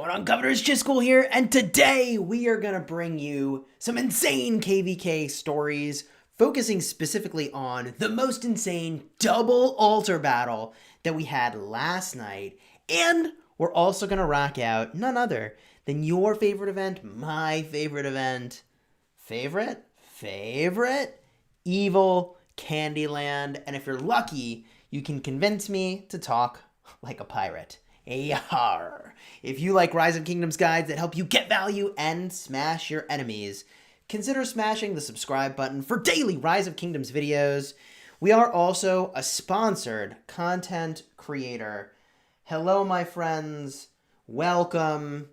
going on, Governors? Chisgule here, and today we are going to bring you some insane KvK stories, focusing specifically on the most insane double altar battle that we had last night, and we're also going to rock out none other than your favorite event, my favorite event, favorite? EVIL Candyland, and if you're lucky, you can convince me to talk like a pirate. Yar. If you like Rise of Kingdoms guides that help you get value and smash your enemies, consider smashing the subscribe button for daily Rise of Kingdoms videos. We are also a sponsored content creator. Hello, my friends. Welcome.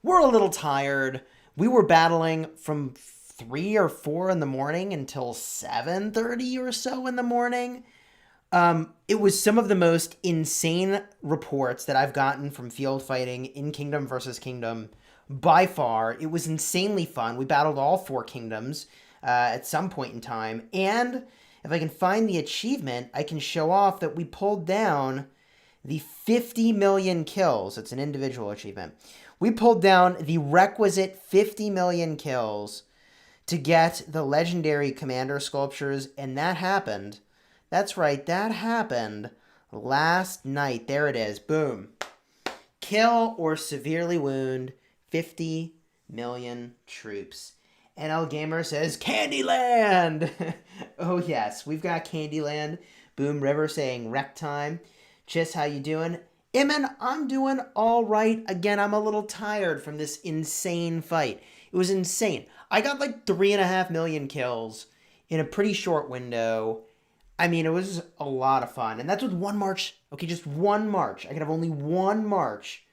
We're a little tired. We were battling from 3 or 4 in the morning until 7:30 or so in the morning. It was some of the most insane reports that I've gotten from field fighting in Kingdom versus Kingdom by far. It was insanely fun. We battled all 4 kingdoms at some point in time. And if I can find the achievement, I can show off that we pulled down the 50 million kills. It's an individual achievement. We pulled down the requisite 50 million kills to get the legendary commander sculptures, and that happened. That's right, that happened last night. There it is. Boom. Kill or severely wound 50 million troops. NL Gamer says, Candyland! Oh yes, we've got Candyland. Boom River saying wreck time. Chis, how you doing? Iman, I'm doing all right. Again, I'm a little tired from this insane fight. It was insane. I got like 3.5 million kills in a pretty short window. I mean, it was a lot of fun. And that's with one march. Okay, just one march. I could have only one march.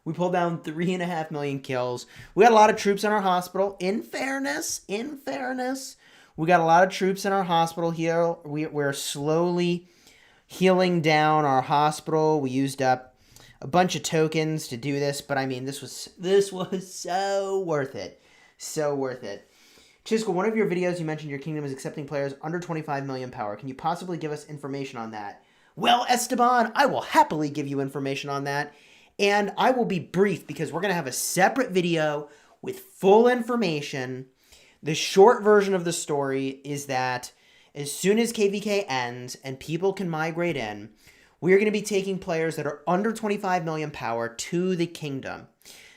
We pulled down 3.5 million kills. We got a lot of troops in our hospital. In fairness, we got a lot of troops in our hospital here. We're slowly healing down our hospital. We used up a bunch of tokens to do this. But I mean, this was so worth it. So worth it. Chisgule, one of your videos you mentioned your kingdom is accepting players under 25 million power. Can you possibly give us information on that? Well, Esteban, I will happily give you information on that. And I will be brief because we're going to have a separate video with full information. The short version of the story is that as soon as KvK ends and people can migrate in, we are going to be taking players that are under 25 million power to the kingdom.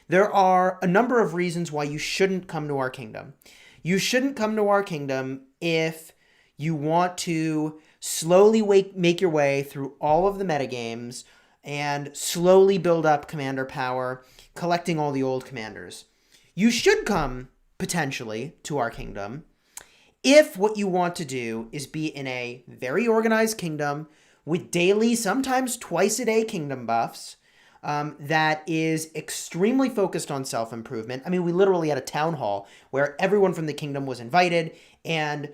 There are a number of reasons why you shouldn't come to our kingdom. You shouldn't come to our kingdom if you want to slowly make your way through all of the metagames and slowly build up commander power, collecting all the old commanders. You should come, potentially, to our kingdom if what you want to do is be in a very organized kingdom with daily, sometimes twice-a-day kingdom buffs, that is extremely focused on self-improvement. I mean, we literally had a town hall where everyone from the kingdom was invited, and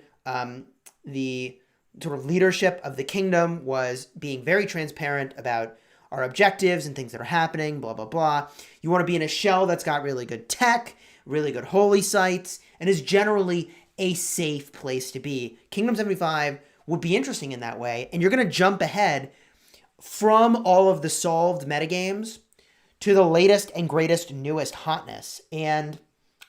the sort of leadership of the kingdom was being very transparent about our objectives and things that are happening, blah, blah, blah. You want to be in a shell that's got really good tech, really good holy sites, and is generally a safe place to be. Kingdom 75 would be interesting in that way, and you're going to jump ahead from all of the solved metagames to the latest and greatest, newest hotness. And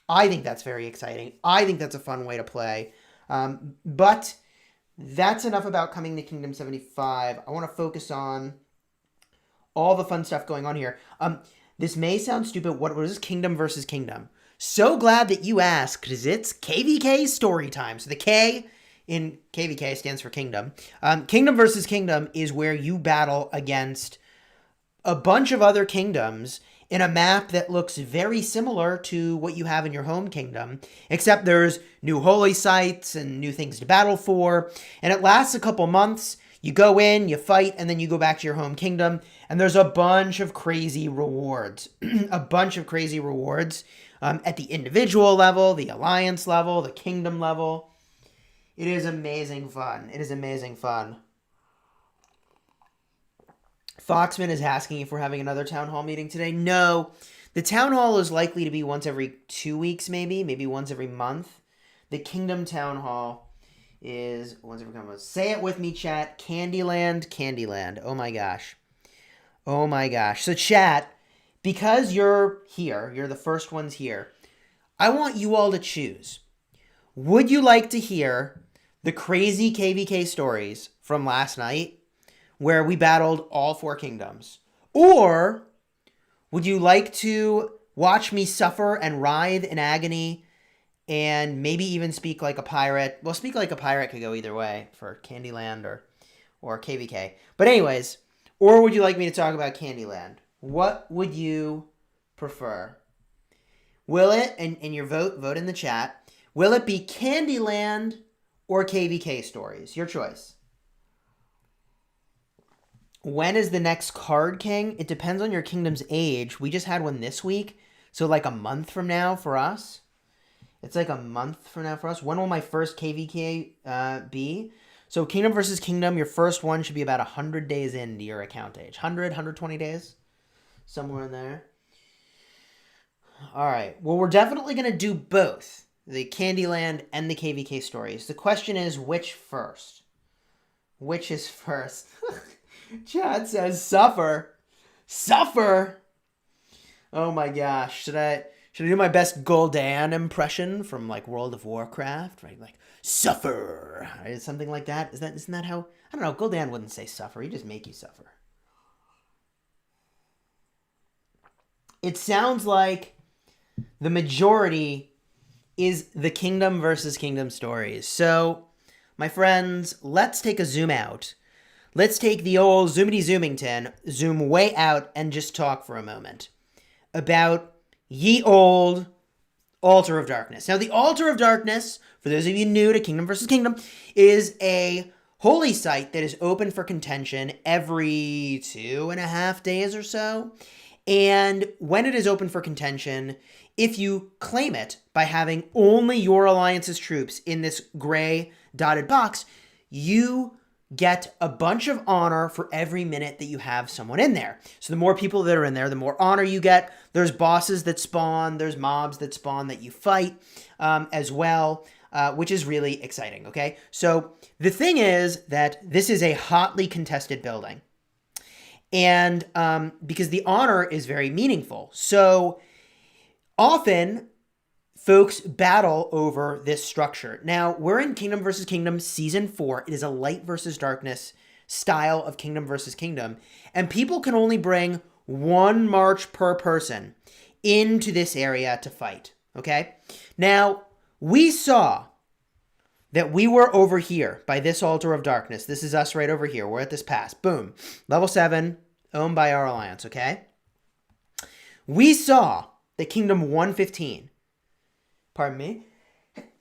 I think that's very exciting. I think that's a fun way to play. But that's enough about coming to Kingdom 75. I want to focus on all the fun stuff going on here. This may sound stupid. What is Kingdom versus Kingdom? So glad that you asked, because it's KvK story time. So the K in KvK stands for Kingdom. Kingdom versus Kingdom is where you battle against a bunch of other kingdoms in a map that looks very similar to what you have in your home kingdom, except there's new holy sites and new things to battle for, and it lasts a couple months. You go in, you fight, and then you go back to your home kingdom, and there's a bunch of crazy rewards. A bunch of crazy rewards at the individual level, the alliance level, the kingdom level. It is amazing fun. It is amazing fun. Foxman is asking if we're having another town hall meeting today. No. The town hall is likely to be once every 2 weeks, maybe once every month. The Kingdom Town Hall is once every couple months. Say it with me, chat. Candyland, Candyland. Oh my gosh. Oh my gosh. So chat, because you're here, you're the first ones here, I want you all to choose. Would you like to hear the crazy KvK stories from last night where we battled all 4 kingdoms? Or would you like to watch me suffer and writhe in agony and maybe even speak like a pirate? Well, speak like a pirate could go either way for Candyland or KvK. But anyways, or would you like me to talk about Candyland? What would you prefer? Will it, and your vote in the chat, will it be Candyland or KvK stories? Your choice. When is the next Card King? It depends on your kingdom's age. We just had one this week, so like a month from now for us. It's like a month from now for us. When will my first KvK be? So Kingdom versus Kingdom, your first one should be about 100 days into your account age. 100, 120 days? Somewhere in there. All right. Well, we're definitely going to do both, the Candyland and the KvK stories. The question is, which first? Which is first? Chad says suffer. Suffer! Oh my gosh. Should I do my best Gul'dan impression from like World of Warcraft? Right? Like, suffer! Right? Something like that? Isn't that how? I don't know. Gul'dan wouldn't say suffer. He'd just make you suffer. It sounds like the majority is the Kingdom versus Kingdom stories. So, my friends, let's take a zoom out. Let's take the old zoomity-zoomington, zoom way out, and just talk for a moment about ye old Altar of Darkness. Now, the Altar of Darkness, for those of you new to Kingdom versus Kingdom, is a holy site that is open for contention every 2.5 days or so. And when it is open for contention, if you claim it by having only your alliance's troops in this gray dotted box, you get a bunch of honor for every minute that you have someone in there. So the more people that are in there, the more honor you get. There's bosses that spawn, there's mobs that spawn that you fight as well, which is really exciting, okay? So the thing is that this is a hotly contested building. And because the honor is very meaningful. So often folks battle over this structure. Now, we're in Kingdom versus Kingdom Season 4. It is a light versus darkness style of Kingdom versus Kingdom. And people can only bring 1 march per person into this area to fight, okay? Now, we saw that we were over here by this Altar of Darkness. This is us right over here. We're at this pass. Boom. Level 7, owned by our alliance, okay? We saw that Kingdom 115... Pardon me.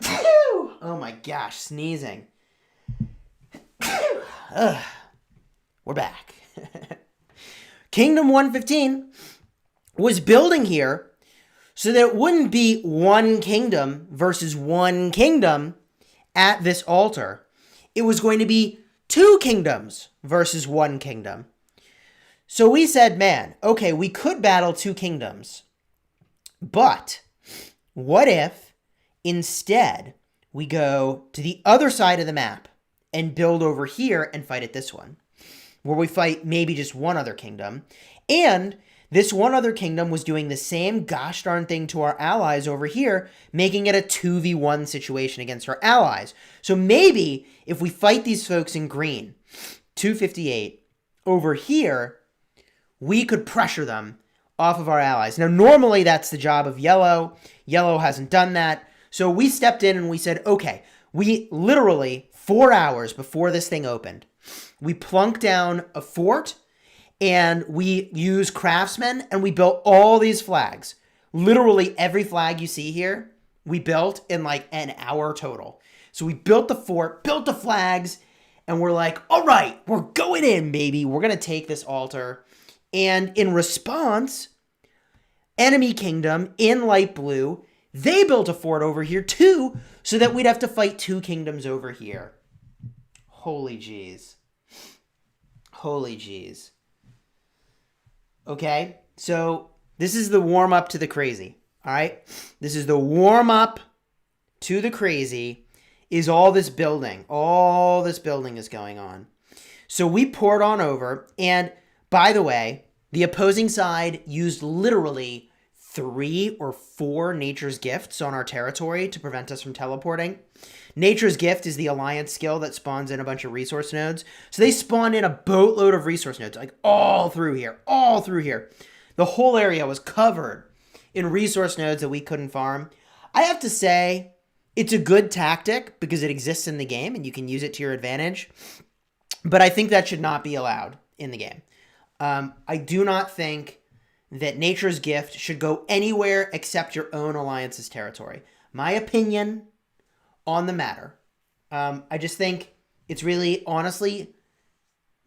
Oh my gosh, sneezing. We're back. Kingdom 115 was building here so that it wouldn't be 1 kingdom versus 1 kingdom at this altar. It was going to be 2 kingdoms versus 1 kingdom. So we said, man, okay, we could battle 2 kingdoms, but what if instead we go to the other side of the map and build over here and fight at this one, where we fight maybe just 1 other kingdom, and this 1 other kingdom was doing the same gosh darn thing to our allies over here, making it a 2v1 situation against our allies. So maybe if we fight these folks in green, 258, over here, we could pressure them off of our allies. Now, normally that's the job of yellow. Yellow hasn't done that. So we stepped in and we said, okay, we literally 4 hours before this thing opened, we plunked down a fort and we used craftsmen and we built all these flags. Literally every flag you see here, we built in like an hour total. So we built the fort, built the flags, and we're like, all right, we're going in, baby. We're going to take this altar. And in response, enemy kingdom in light blue, they built a fort over here too, so that we'd have to fight 2 kingdoms over here. Holy jeez. Holy jeez. Okay, so this is the warm-up to the crazy, all right? This is the warm-up to the crazy is all this building. All this building is going on. So we poured on over, and by the way, The opposing side used literally 3 or 4 Nature's Gifts on our territory to prevent us from teleporting. Nature's Gift is the alliance skill that spawns in a bunch of resource nodes. So they spawned in a boatload of resource nodes, like all through here, all through here. The whole area was covered in resource nodes that we couldn't farm. I have to say, it's a good tactic because it exists in the game and you can use it to your advantage. But I think that should not be allowed in the game. I do not think that Nature's Gift should go anywhere except your own alliance's territory. My opinion on the matter. I just think it's really, honestly,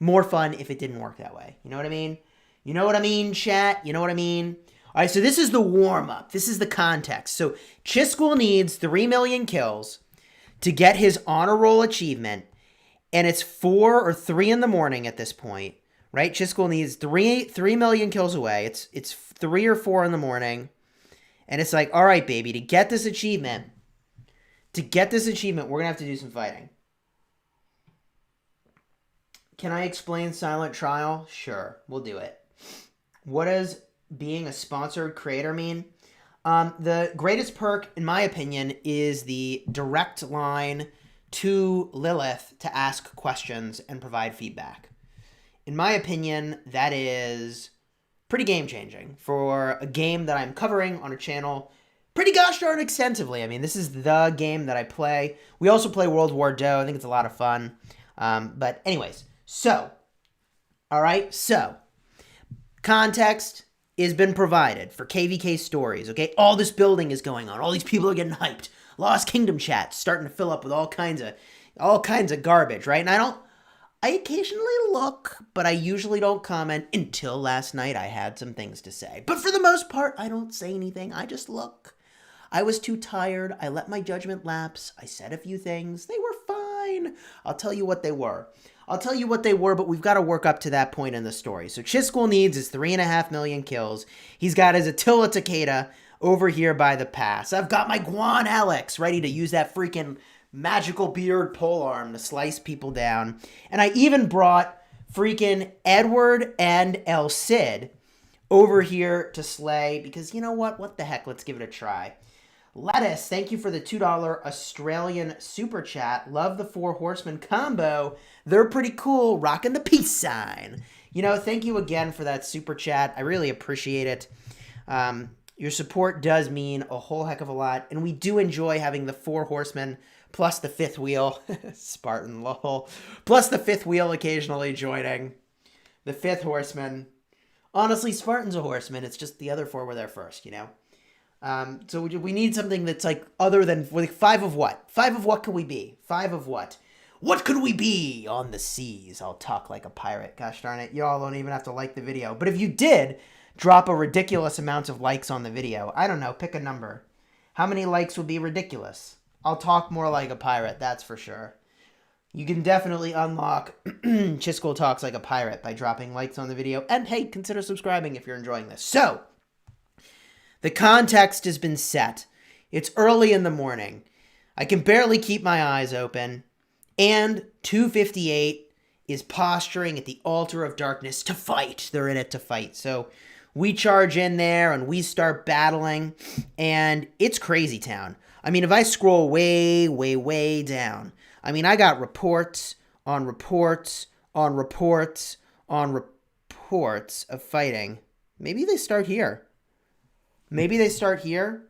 more fun if it didn't work that way. You know what I mean? You know what I mean, chat? You know what I mean? All right, so this is the warm-up. This is the context. So Chisgule needs 3 million kills to get his honor roll achievement, and it's 4 or 3 in the morning at this point, right? Chisgule needs 3 million kills away. It's 3 or 4 in the morning, and it's like, all right, baby, to get this achievement, we're going to have to do some fighting. Can I explain Silent Trial? Sure, we'll do it. What does being a sponsored creator mean? The greatest perk, in my opinion, is the direct line to Lilith to ask questions and provide feedback. In my opinion, that is pretty game-changing for a game that I'm covering on a channel pretty gosh darn extensively. I mean, this is the game that I play. We also play World War Doe. I think it's a lot of fun. But anyways, so, all right, so, context has been provided for KvK stories, okay? All this building is going on. All these people are getting hyped. Lost Kingdom chat starting to fill up with all kinds of garbage, right? And I occasionally look, but I usually don't comment until last night I had some things to say. But for the most part, I don't say anything. I just look. I was too tired. I let my judgment lapse. I said a few things. They were fine. I'll tell you what they were. But we've got to work up to that point in the story. So Chisgule needs his 3.5 million kills. He's got his Attila Takeda over here by the pass. I've got my Guan Alex ready to use that freaking magical beard polearm to slice people down. And I even brought freaking Edward and El Cid over here to slay because you know what? What the heck? Let's give it a try. Lettuce, thank you for the $2 Australian super chat. Love the 4 horsemen combo. They're pretty cool. Rocking the peace sign. You know, thank you again for that super chat. I really appreciate it. Your support does mean a whole heck of a lot. And we do enjoy having the 4 horsemen plus the 5th wheel. Spartan lol. Plus the 5th wheel occasionally joining. The 5th horseman. Honestly, Spartan's a horseman. It's just the other 4 were there first, you know? So we need something that's like other than like 5 of what? 5 of what can we be? 5 of what? What could we be on the seas? I'll talk like a pirate. Gosh darn it. Y'all don't even have to like the video. But if you did drop a ridiculous amount of likes on the video, I don't know, pick a number. How many likes would be ridiculous? I'll talk more like a pirate, that's for sure. You can definitely unlock Chisgule Talks Like a Pirate by dropping likes on the video. And hey, consider subscribing if you're enjoying this. So, the context has been set. It's early in the morning. I can barely keep my eyes open. And 258 is posturing at the altar of darkness to fight. They're in it to fight. So we charge in there and we start battling. And it's crazy town. I mean, if I scroll way, way, way down, I mean, I got reports on reports on reports on reports of fighting. Maybe they start here. Maybe they start here.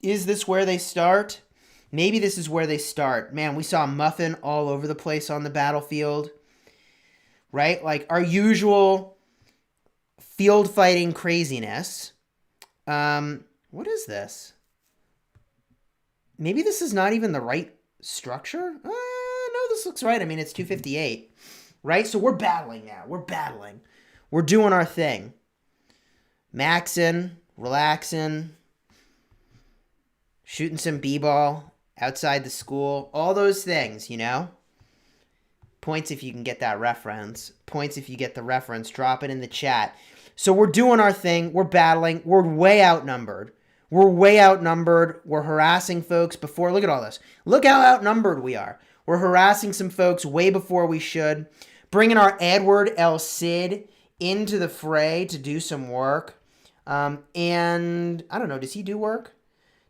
Is this where they start? Maybe this is where they start. Man, we saw Muffin all over the place on the battlefield. Right? Like our usual field fighting craziness. What is this? Maybe this is not even the right structure? No, this looks right. I mean, it's 258. Right? So we're battling now. We're battling. We're doing our thing. Maxing, relaxing, shooting some b-ball outside the school, all those things, you know? Points if you can get that reference. Points if you get the reference. Drop it in the chat. So we're doing our thing. We're battling. We're way outnumbered. We're harassing folks before. Look at all this. Look how outnumbered we are. We're harassing some folks way before we should. Bringing our Edward El Cid into the fray to do some work. And I don't know, does he do work?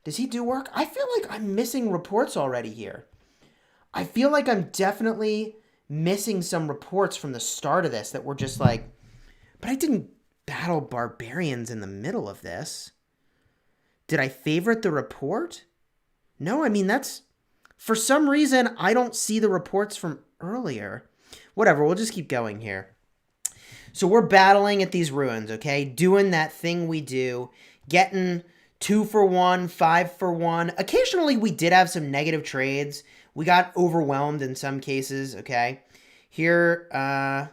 Does he do work? I feel like I'm missing reports already here. I feel like I'm definitely missing some reports from the start of this that were just like, but I didn't battle barbarians in the middle of this. Did I favorite the report? No, I mean, that's, for some reason, I don't see the reports from earlier. Whatever, we'll just keep going here. So we're battling at these ruins, okay? Doing that thing we do, getting 2 for 1, 5 for 1. Occasionally, we did have some negative trades. We got overwhelmed in some cases, okay? Here, I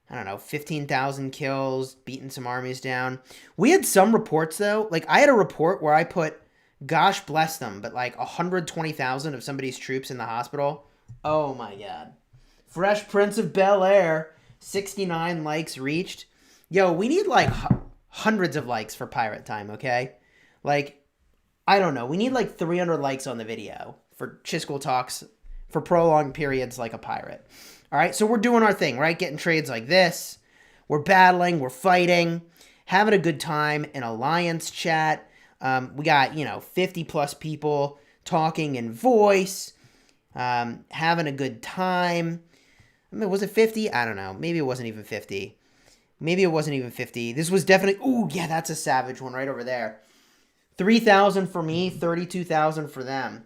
don't know, 15,000 kills, beating some armies down. We had some reports, though. Like, I had a report where I put, gosh bless them, but like 120,000 of somebody's troops in the hospital. Oh, my God. Fresh Prince of Bel-Air, 69 likes reached. Yo, we need, like, hundreds of likes for pirate time, okay? Like, I don't know. We need, like, 300 likes on the video for Chisgule talks for prolonged periods like a pirate. All right, so we're doing our thing, right? Getting trades like this. We're battling, we're fighting, having a good time in alliance chat. We got, 50 plus people talking in voice, having a good time. I mean, was it 50? I don't know. Maybe it wasn't even 50. Maybe it wasn't even 50. This was definitely, ooh, yeah, that's a savage one right over there. 3,000 for me, 32,000 for them.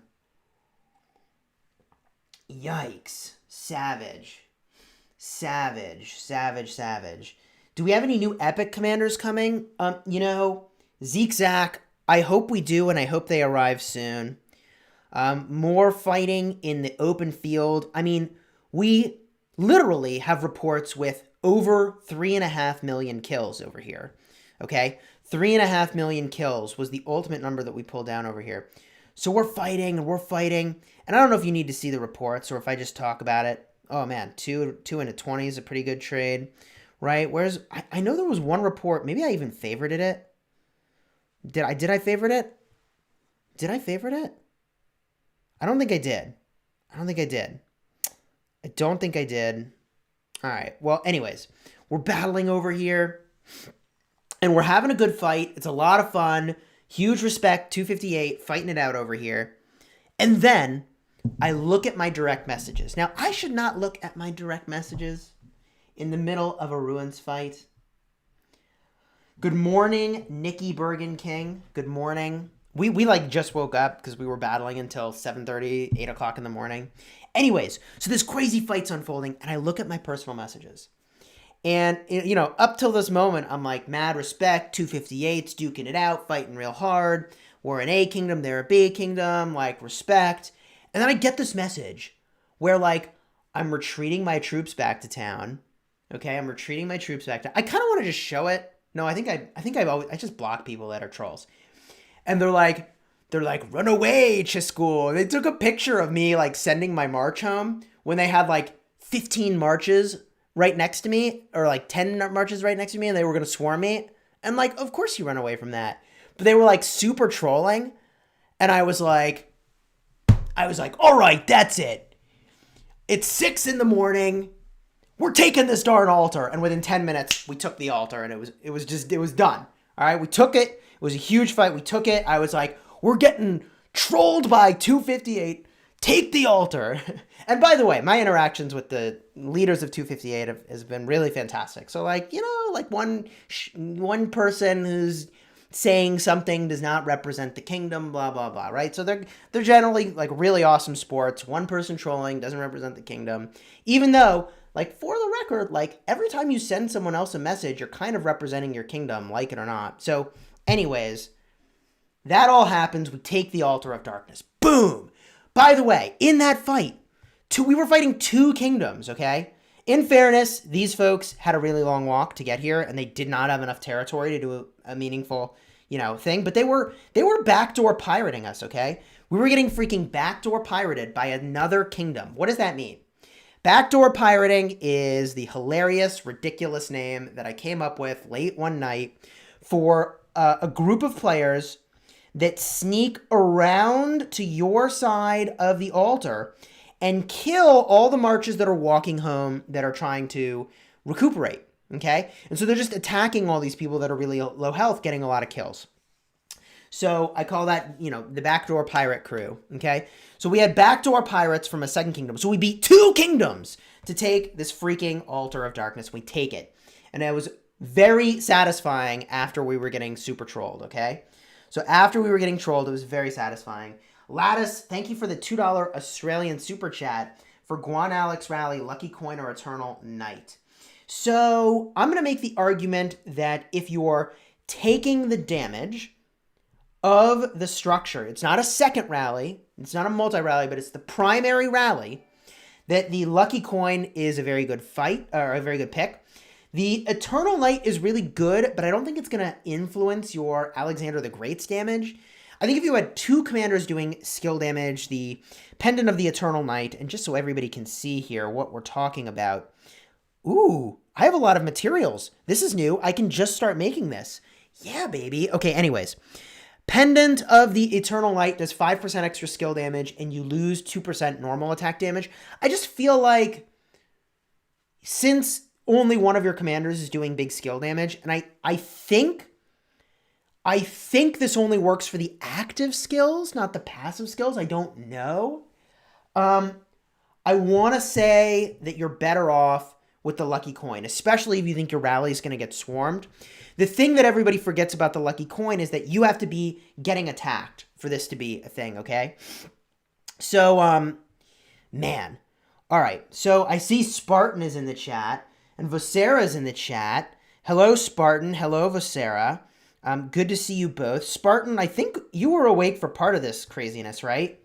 Yikes. Savage. Savage. Savage. Savage. Do we have any new epic commanders coming? Zeke Zach, I hope we do, and I hope they arrive soon. More fighting in the open field. I mean, we literally have reports with over 3.5 million kills over here. Okay? 3.5 million kills was the ultimate number that we pulled down over here. So we're fighting and we're fighting. And I don't know if you need to see the reports or if I just talk about it. Oh man, 2 into 20 is a pretty good trade, right? Whereas I know there was one report. Maybe I even favorited it. Did I favorite it? Did I favorite it? I don't think I did. I don't think I did. All right. Well, anyways, we're battling over here. And we're having a good fight. It's a lot of fun. Huge respect, 258, fighting it out over here. And then I look at my direct messages. Now, I should not look at my direct messages in the middle of a ruins fight. Good morning, Nikki Bergen King. Good morning. We like just woke up because we were battling until 7:30, 8 o'clock in the morning. Anyways, so this crazy fight's unfolding, and I look at my personal messages. And, up till this moment, I'm like, mad respect, 258s, duking it out, fighting real hard. We're an A kingdom, they're a B kingdom, like, respect. And then I get this message where, like, I'm retreating my troops back to town. Okay, I'm retreating my troops back to... I kind of want to just show it. No, I just block people that are trolls. And they're like, run away, Chisgule. They took a picture of me, like, sending my march home when they had, like, 15 marches right next to me, or like 10 marches right next to me, and they were going to swarm me. And like, of course you run away from that. But they were like super trolling. And I was like, all right, that's it. It's 6 in the morning. We're taking this darn altar. And within 10 minutes, we took the altar, and it was done. All right, we took it. It was a huge fight. We took it. I was like, we're getting trolled by 258. Take the altar. And by the way, my interactions with the leaders of 258 has been really fantastic. So like, like one person who's saying something does not represent the kingdom, blah, blah, blah, right? So they're generally like really awesome sports. One person trolling doesn't represent the kingdom. Even though, like, for the record, like every time you send someone else a message, you're kind of representing your kingdom, like it or not. So anyways, that all happens. We take the altar of darkness. Boom. By the way, in that fight, we were fighting 2 kingdoms, okay? In fairness, these folks had a really long walk to get here, and they did not have enough territory to do a meaningful, thing. But they were backdoor pirating us, okay? We were getting freaking backdoor pirated by another kingdom. What does that mean? Backdoor pirating is the hilarious, ridiculous name that I came up with late one night for a group of players that sneak around to your side of the altar and kill all the marches that are walking home that are trying to recuperate, okay? And so they're just attacking all these people that are really low health, getting a lot of kills. So I call that, you know, the backdoor pirate crew, okay? So we had backdoor pirates from a second kingdom. So we beat 2 kingdoms to take this freaking Altar of Darkness. We take it. And it was very satisfying after we were getting super trolled, okay? So after we were getting trolled, it was very satisfying. Lattice, thank you for the $2 Australian super chat for Guan Alex Rally, Lucky Coin, or Eternal Night. So I'm going to make the argument that if you're taking the damage of the structure, it's not a second rally, it's not a multi-rally, but it's the primary rally, that the Lucky Coin is a very good fight, or a very good pick. The Eternal Night is really good, but I don't think it's going to influence your Alexander the Great's damage. I think if you had 2 commanders doing skill damage, the Pendant of the Eternal Night, and just so everybody can see here what we're talking about. Ooh, I have a lot of materials. This is new. I can just start making this. Yeah, baby. Okay, anyways. Pendant of the Eternal Light does 5% extra skill damage, and you lose 2% normal attack damage. I just feel like since only one of your commanders is doing big skill damage, and I think this only works for the active skills, not the passive skills. I don't know. I want to say that you're better off with the Lucky Coin, especially if you think your rally is going to get swarmed. The thing that everybody forgets about the Lucky Coin is that you have to be getting attacked for this to be a thing, okay? So, man. All right, so I see Spartan is in the chat, and Vocera is in the chat. Hello, Spartan. Hello, Vocera. Good to see you both. Spartan, I think you were awake for part of this craziness, right?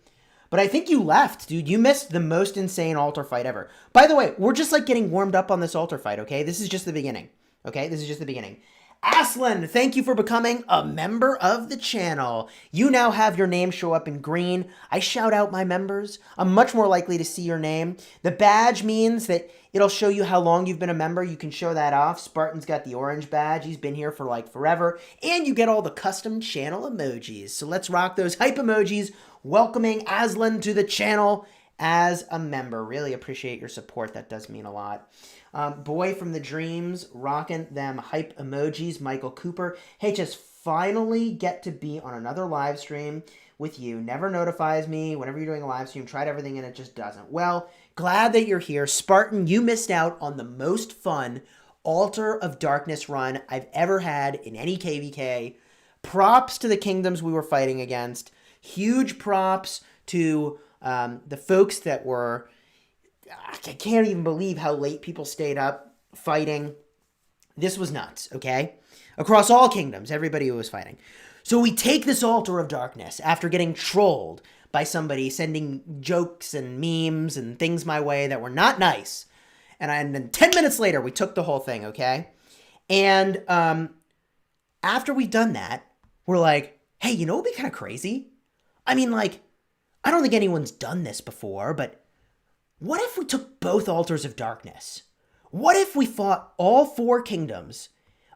But I think you left, dude. You missed the most insane altar fight ever. By the way, we're just like getting warmed up on this altar fight, okay? This is just the beginning, okay? This is just the beginning. Aslan, thank you for becoming a member of the channel. You now have your name show up in green. I shout out my members. I'm much more likely to see your name. The badge means that it'll show you how long you've been a member. You can show that off. Spartan's got the orange badge. He's been here for like forever. And you get all the custom channel emojis. So let's rock those hype emojis welcoming Aslan to the channel as a member. Really appreciate your support. That does mean a lot. Boy from the dreams, rocking them hype emojis. Michael Cooper. Hey, just finally get to be on another live stream with you. Never notifies me whenever you're doing a live stream. Tried everything and it just doesn't. Well, glad that you're here. Spartan, you missed out on the most fun Altar of Darkness run I've ever had in any KvK. Props to the kingdoms we were fighting against. Huge props to the folks that were... I can't even believe how late people stayed up fighting. This was nuts, okay? Across all kingdoms, everybody was fighting. So we take this Altar of Darkness after getting trolled by somebody sending jokes and memes and things my way that were not nice. And then 10 minutes later, we took the whole thing, okay? And after we've done that, we're like, hey, you know what would be kind of crazy? I mean, like, I don't think anyone's done this before, but what if we took both Altars of Darkness? What if we fought all 4 kingdoms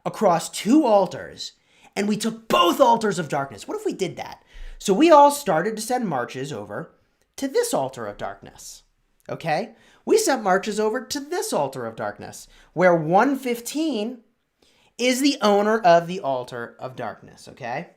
across 2 altars, and we took both Altars of Darkness? What if we did that? So we all started to send marches over to this Altar of Darkness, okay? We sent marches over to this Altar of Darkness, where 115 is the owner of the Altar of Darkness, okay?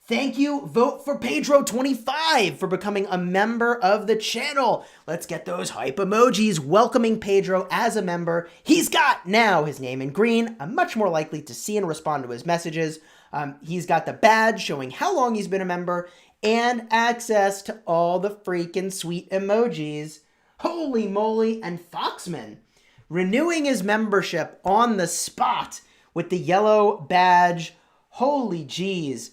Thank you, Vote for Pedro25 for becoming a member of the channel. Let's get those hype emojis welcoming Pedro as a member. He's got now his name in green. I'm much more likely to see and respond to his messages. He's got the badge showing how long he's been a member and access to all the freaking sweet emojis. Holy moly, and Foxman renewing his membership on the spot with the yellow badge. Holy jeez.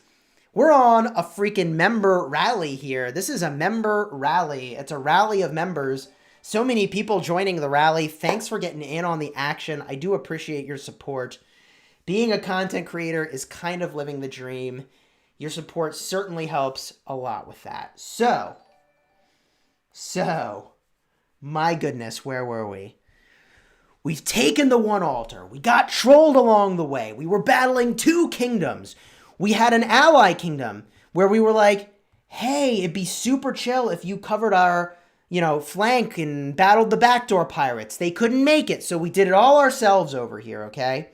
We're on a freaking member rally here. This is a member rally. It's a rally of members. So many people joining the rally. Thanks for getting in on the action. I do appreciate your support. Being a content creator is kind of living the dream. Your support certainly helps a lot with that. So, my goodness, where were we? We've taken the one altar. We got trolled along the way. We were battling 2 kingdoms. We had an ally kingdom where we were like, hey, it'd be super chill if you covered our flank and battled the backdoor pirates. They couldn't make it, so we did it all ourselves over here, okay?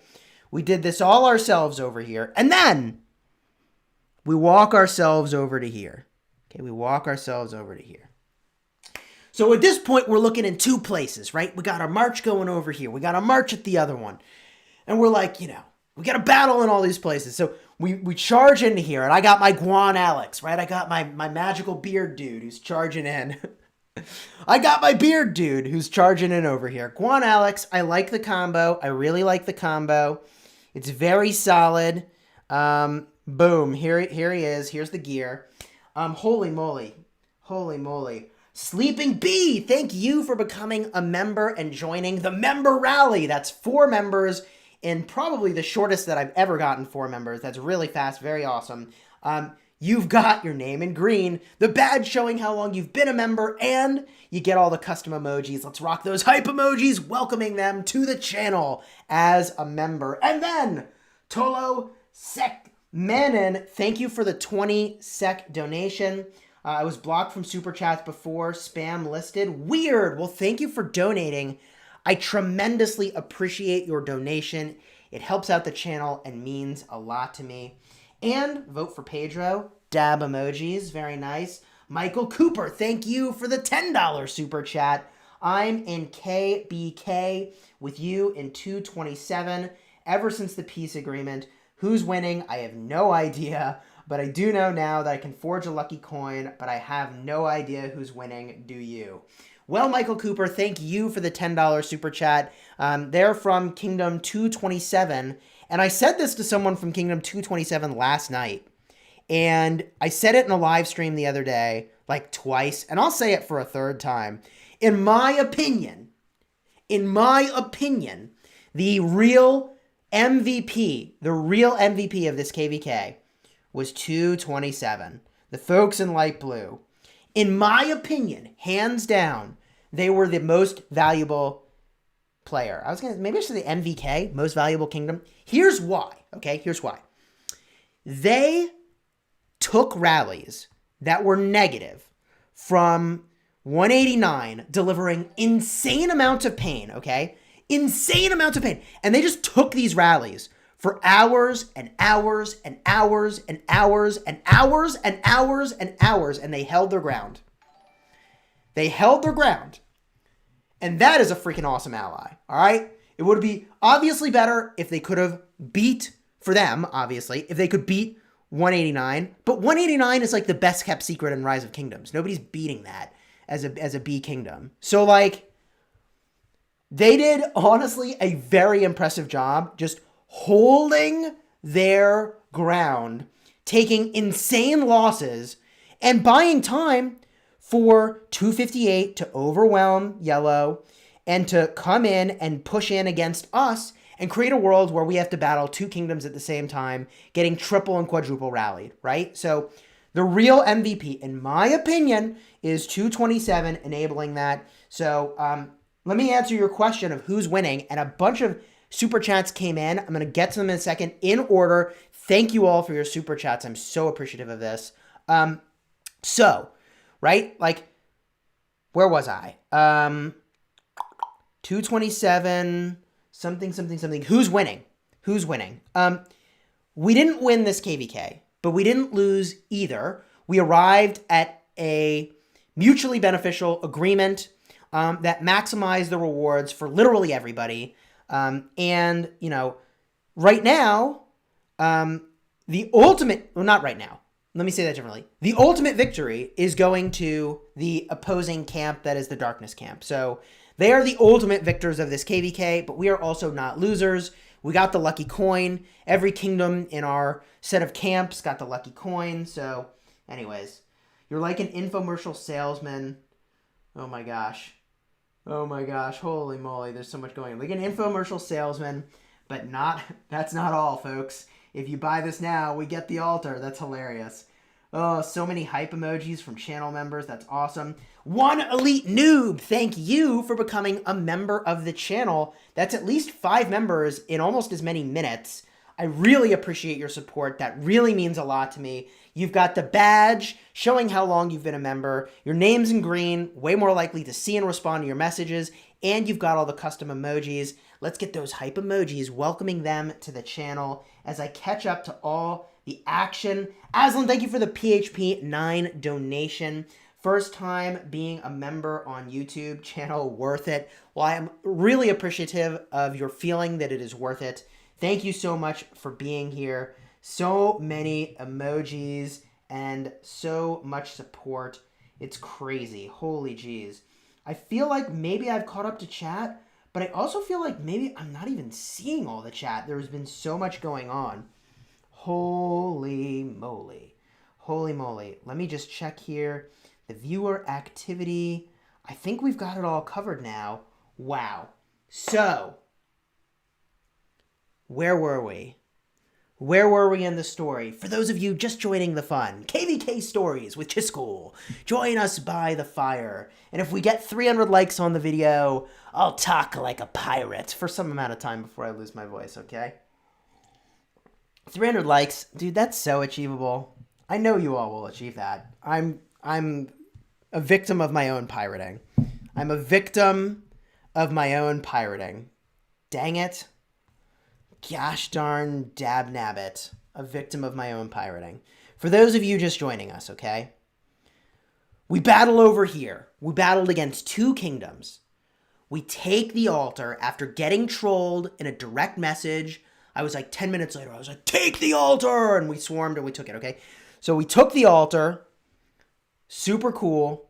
We did this all ourselves over here. And then we walk ourselves over to here. Okay, we walk ourselves over to here. So at this point, we're looking in two places, right? We got our march going over here. We got our march at the other one. And we're like, we got a battle in all these places. So we charge into here, and I got my Guan Alex, right? I got my magical beard dude who's charging in. I got my beard dude who's charging in over here. Guan Alex, I like the combo. I really like the combo. It's very solid. Boom. Here he is. Here's the gear. Holy moly. Holy moly. Sleeping Bee, thank you for becoming a member and joining the member rally. That's 4 members in probably the shortest that I've ever gotten 4 members. That's really fast. Very awesome. You've got your name in green, the badge showing how long you've been a member, and you get all the custom emojis. Let's rock those hype emojis, welcoming them to the channel as a member. And then, Tolo Sek Manon, thank you for the 20 sec donation. I was blocked from Super Chats before, spam listed. Weird. Well, thank you for donating. I tremendously appreciate your donation. It helps out the channel and means a lot to me. And vote for Pedro. Dab emojis. Very nice. Michael Cooper, thank you for the $10 Super Chat. I'm in KvK with you in 227 ever since the peace agreement. Who's winning? I have no idea. But I do know now that I can forge a lucky coin, but I have no idea who's winning. Do you? Well, Michael Cooper, thank you for the $10 Super Chat. They're from Kingdom 227, and I said this to someone from Kingdom 227 last night, and I said it in a live stream the other day, like twice, and I'll say it for a third time. In my opinion, the real MVP of this KvK was 227. The folks in light blue. In my opinion, hands down, they were the most valuable player. Maybe I should say MVK, most valuable kingdom. Here's why, okay? Here's why. They took rallies that were negative from 189, delivering insane amounts of pain, okay? Insane amounts of pain. And they just took these rallies for hours and hours and hours and hours and hours and hours and hours, and they held their ground. They held their ground. And that is a freaking awesome ally, all right? It would be obviously better if they could have beat, for them, obviously, if they could beat 189. But 189 is like the best kept secret in Rise of Kingdoms. Nobody's beating that as a B kingdom. So, like, they did, honestly, a very impressive job just holding their ground, taking insane losses, and buying time for 258 to overwhelm yellow and to come in and push in against us and create a world where we have to battle 2 kingdoms at the same time, getting triple and quadruple rallied, right? So the real MVP, in my opinion, is 227 enabling that. So let me answer your question of who's winning, and a bunch of Super Chats came in. I'm going to get to them in a second in order. Thank you all for your Super Chats. I'm so appreciative of this. So, right? Like, where was I? 227, something. Who's winning? Who's winning? We didn't win this KvK, but we didn't lose either. We arrived at a mutually beneficial agreement that maximized the rewards for literally everybody. And, right now, the ultimate, well, not right now. Let me say that differently. The ultimate victory is going to the opposing camp that is the darkness camp. So they are the ultimate victors of this KvK, but we are also not losers. We got the lucky coin. Every kingdom in our set of camps got the lucky coin. So anyways, you're like an infomercial salesman. Oh my gosh. Holy moly. There's so much going on. Like an infomercial salesman, but that's not all, folks. If you buy this now, we get the altar. That's hilarious. Oh, so many hype emojis from channel members. That's awesome. One Elite Noob, thank you for becoming a member of the channel. That's at least 5 members in almost as many minutes. I really appreciate your support. That really means a lot to me. You've got the badge showing how long you've been a member. Your name's in green, way more likely to see and respond to your messages. And you've got all the custom emojis. Let's get those hype emojis, welcoming them to the channel as I catch up to all the action. Aslan, thank you for the PHP 9 donation. First time being a member on YouTube channel, worth it. Well, I am really appreciative of your feeling that it is worth it. Thank you so much for being here. So many emojis and so much support. It's crazy. Holy jeez. I feel like maybe I've caught up to chat, but I also feel like maybe I'm not even seeing all the chat. There's been so much going on. Holy moly. Holy moly. Let me just check here. The viewer activity. I think we've got it all covered now. Wow. So, where were we? Where were we in the story? For those of you just joining the fun, KvK Stories with Chisgule. Join us by the fire. And if we get 300 likes on the video, I'll talk like a pirate for some amount of time before I lose my voice, okay? 300 likes. Dude, that's so achievable. I know you all will achieve that. I'm a victim of my own pirating. I'm a victim of my own pirating. Dang it. Gosh darn dab nabbit. A victim of my own pirating. For those of you just joining us, okay? We battle over here. We battled against 2 kingdoms. We take the altar after getting trolled in a direct message. I was like 10 minutes later, I was like, take the altar! And we swarmed and we took it, okay? So we took the altar. Super cool.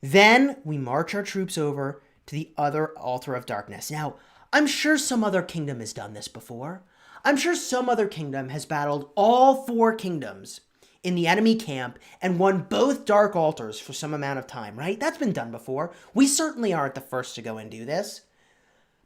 Then we march our troops over to the other altar of darkness. Now, I'm sure some other kingdom has done this before. I'm sure some other kingdom has battled all 4 kingdoms in the enemy camp and won both dark altars for some amount of time, right? That's been done before. We certainly aren't the first to go and do this,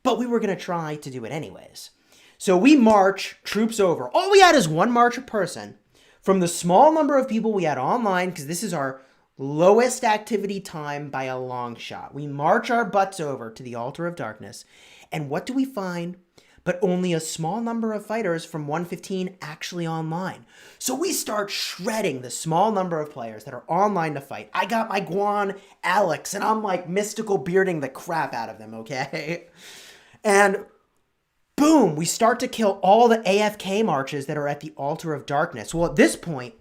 but we were going to try to do it anyways. So we march troops over. All we had is 1 march a person from the small number of people we had online, because this is our lowest activity time by a long shot. We march our butts over to the altar of darkness. And what do we find? But only a small number of fighters from 115 actually online. So we start shredding the small number of players that are online to fight. I got my Guan Alex, and I'm like mystical bearding the crap out of them, okay? And boom, we start to kill all the AFK marches that are at the altar of darkness. Well, at this point,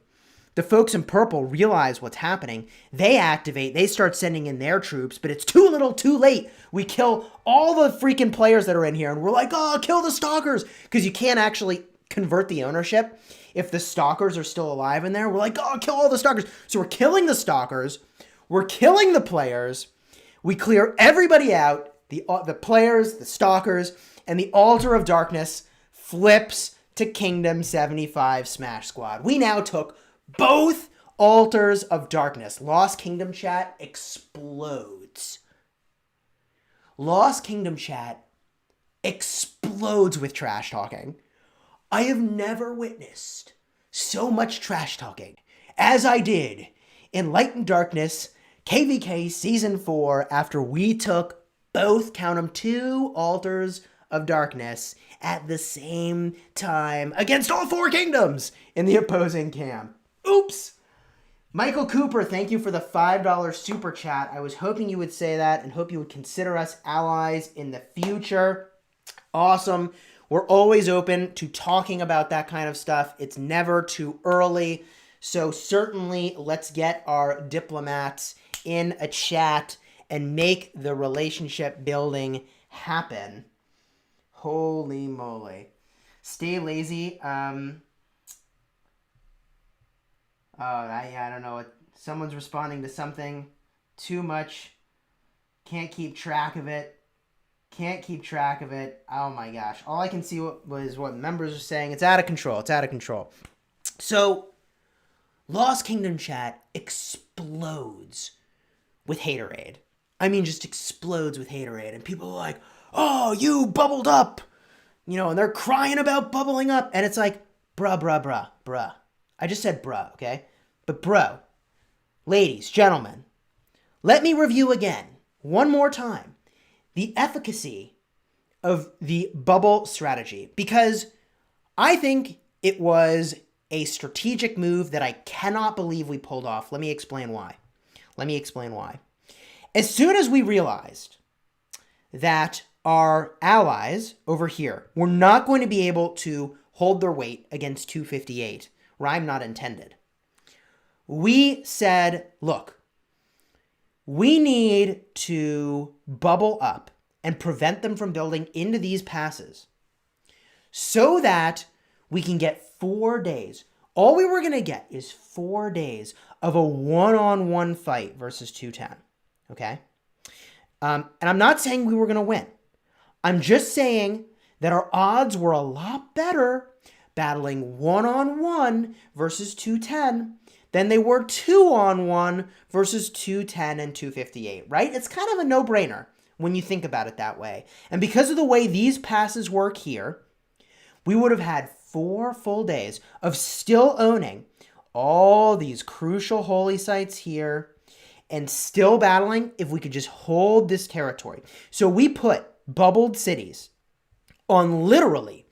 the folks in purple realize what's happening. They activate. They start sending in their troops, but it's too little, too late. We kill all the freaking players that are in here, and we're like, oh, kill the stalkers, because you can't actually convert the ownership if the stalkers are still alive in there. We're like, oh, kill all the stalkers. So we're killing the stalkers. We're killing the players. We clear everybody out, the players, the stalkers, and the altar of darkness flips to Kingdom 75 Smash Squad. We now took both altars of darkness. Lost Kingdom chat explodes. Lost Kingdom chat explodes with trash talking. I have never witnessed so much trash talking as I did in Light and Darkness KvK Season 4 after we took both, count them, 2 altars of darkness at the same time against all 4 kingdoms in the opposing camp. Oops. Michael Cooper, thank you for the $5 super chat. I was hoping you would say that and hope you would consider us allies in the future. Awesome. We're always open to talking about that kind of stuff. It's never too early. So certainly let's get our diplomats in a chat and make the relationship building happen. Holy moly. Stay lazy. I don't know. Someone's responding to something. Too much. Can't keep track of it. Can't keep track of it. Oh my gosh. All I can see was what members are saying. It's out of control. It's out of control. So, Lost Kingdom chat explodes with haterade. I mean, just explodes with haterade. And people are like, oh, you bubbled up. You know, and they're crying about bubbling up. And it's like, bruh. I just said bruh, okay? But bro, ladies, gentlemen, let me review again, one more time, the efficacy of the bubble strategy. Because I think it was a strategic move that I cannot believe we pulled off. Let me explain why. As soon as we realized that our allies over here were not going to be able to hold their weight against 258, rhyme not intended, we said, look, we need to bubble up and prevent them from building into these passes so that we can get 4 days. All we were going to get is 4 days of a one-on-one fight versus 210, okay? And I'm not saying we were going to win. I'm just saying that our odds were a lot better battling one-on-one versus 210 than they were two-on-one versus 210 and 258, right? It's kind of a no-brainer when you think about it that way. And because of the way these passes work here, we would have had 4 full days of still owning all these crucial holy sites here and still battling if we could just hold this territory. So we put bubbled cities on literally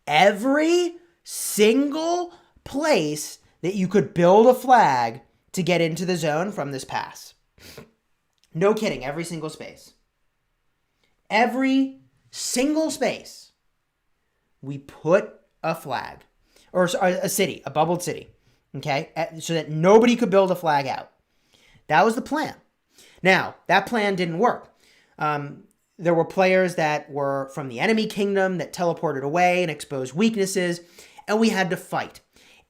every single place that you could build a flag to get into the zone from this pass. No kidding, every single space. Every single space, we put a flag, or a city, a bubbled city, okay? So that nobody could build a flag out. That was the plan. Now, that plan didn't work. There were players that were from the enemy kingdom that teleported away and exposed weaknesses, and we had to fight.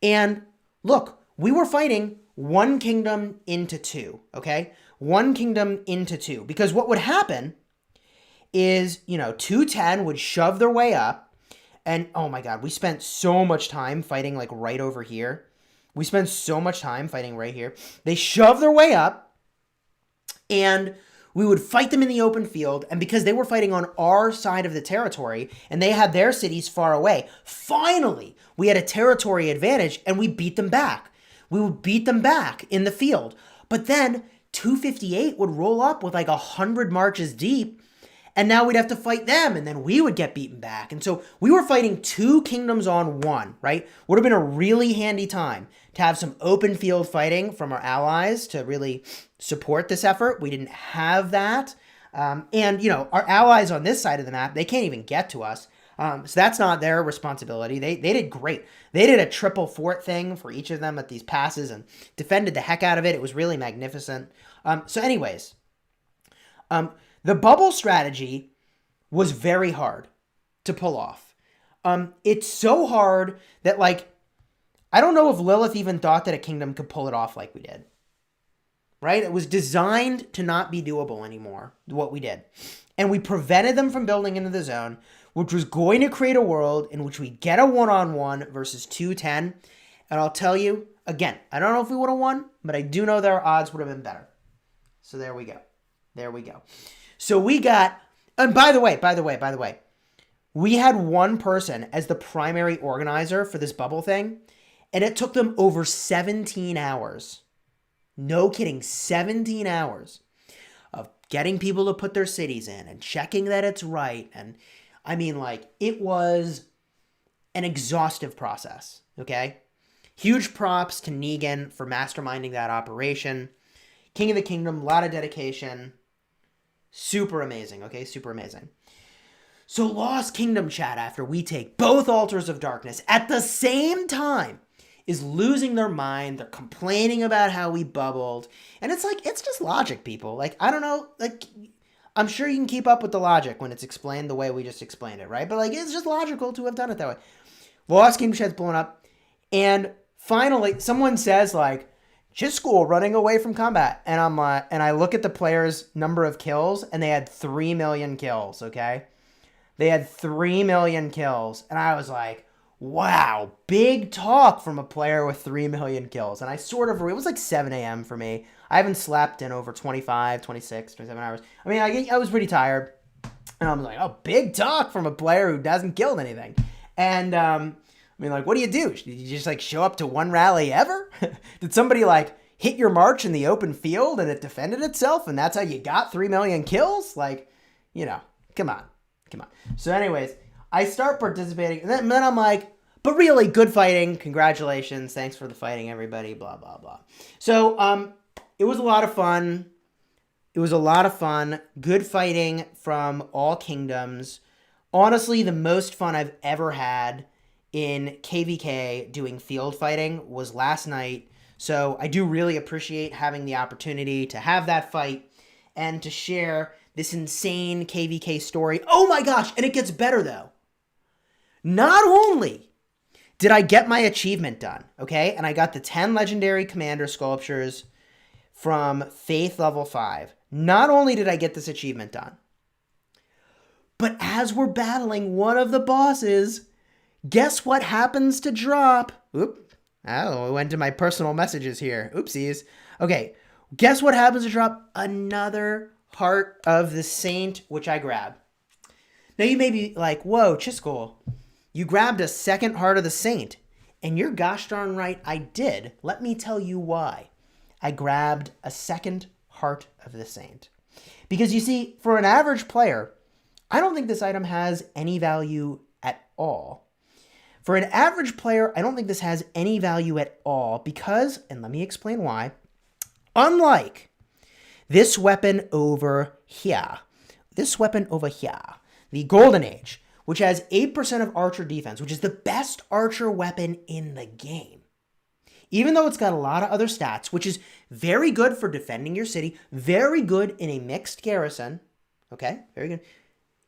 And look, we were fighting one kingdom into two, okay? One kingdom into two. Because what would happen is, 210 would shove their way up, and oh my God, we spent so much time fighting like right over here. We spent so much time fighting right here. They shoved their way up, and we would fight them in the open field. And because they were fighting on our side of the territory and they had their cities far away, finally, we had a territory advantage and we beat them back. We would beat them back in the field. But then 258 would roll up with like 100 marches deep, and now we'd have to fight them, and then we would get beaten back. And so we were fighting 2 kingdoms on 1, right? Would have been a really handy time to have some open field fighting from our allies to really support this effort. We didn't have that. And, our allies on this side of the map, they can't even get to us. So that's not their responsibility. They did great. They did a triple fort thing for each of them at these passes and defended the heck out of it. It was really magnificent. So anyways, the bubble strategy was very hard to pull off. It's so hard that, I don't know if Lilith even thought that a kingdom could pull it off like we did. Right? It was designed to not be doable anymore, what we did. And we prevented them from building into the zone, which was going to create a world in which we get a one-on-one versus 210. And I'll tell you, again, I don't know if we would have won, but I do know that our odds would have been better. So there we go. So we got, and by the way, we had one person as the primary organizer for this bubble thing, and it took them over 17 hours. No kidding, 17 hours of getting people to put their cities in and checking that it's right. And it was an exhaustive process, okay? Huge props to Negan for masterminding that operation. King of the Kingdom, a lot of dedication. Super amazing, okay? Super amazing. So Lost Kingdom chat, after we take both Altars of Darkness at the same time, is losing their mind. They're complaining about how we bubbled. And it's just logic, people. I don't know, I'm sure you can keep up with the logic when it's explained the way we just explained it, right? But it's just logical to have done it that way. Lost Kingdom chat's blown up. And finally, someone says, Chisgule running away from combat. And and I look at the players' number of kills, and they had 3 million kills, okay? They had 3 million kills. And I was like, wow, big talk from a player with 3 million kills. And it was 7 a.m. for me. I haven't slept in over 25, 26, 27 hours. I was pretty tired. And I'm like, oh, big talk from a player who hasn't killed anything. And, what do you do? Did you just show up to one rally ever? Did somebody hit your march in the open field and it defended itself and that's how you got 3 million kills? Come on. So anyways, I start participating and then I'm like, But really, good fighting. Congratulations. Thanks for the fighting, everybody. Blah, blah, blah. So it was a lot of fun. It was a lot of fun. Good fighting from all kingdoms. Honestly, the most fun I've ever had in KvK doing field fighting was last night. So I do really appreciate having the opportunity to have that fight and to share this insane KvK story. Oh my gosh, and it gets better though. Not only did I get my achievement done, okay, and I got the 10 legendary commander sculptures from Faith level 5. Not only did I get this achievement done, but as we're battling one of the bosses, guess what happens to drop? Oop. Oh, I went to my personal messages here. Oopsies. Okay, guess what happens to drop? Another Heart of the Saint, which I grab. Now you may be like, whoa, Chisgule, you grabbed a second Heart of the Saint. And you're gosh darn right I did. Let me tell you why. I grabbed a second Heart of the Saint. Because you see, for an average player, I don't think this item has any value at all. For an average player, I don't think this has any value at all because, and let me explain why, unlike this weapon over here, the Golden Age, which has 8% of archer defense, which is the best archer weapon in the game. Even though it's got a lot of other stats, which is very good for defending your city, very good in a mixed garrison, okay, very good.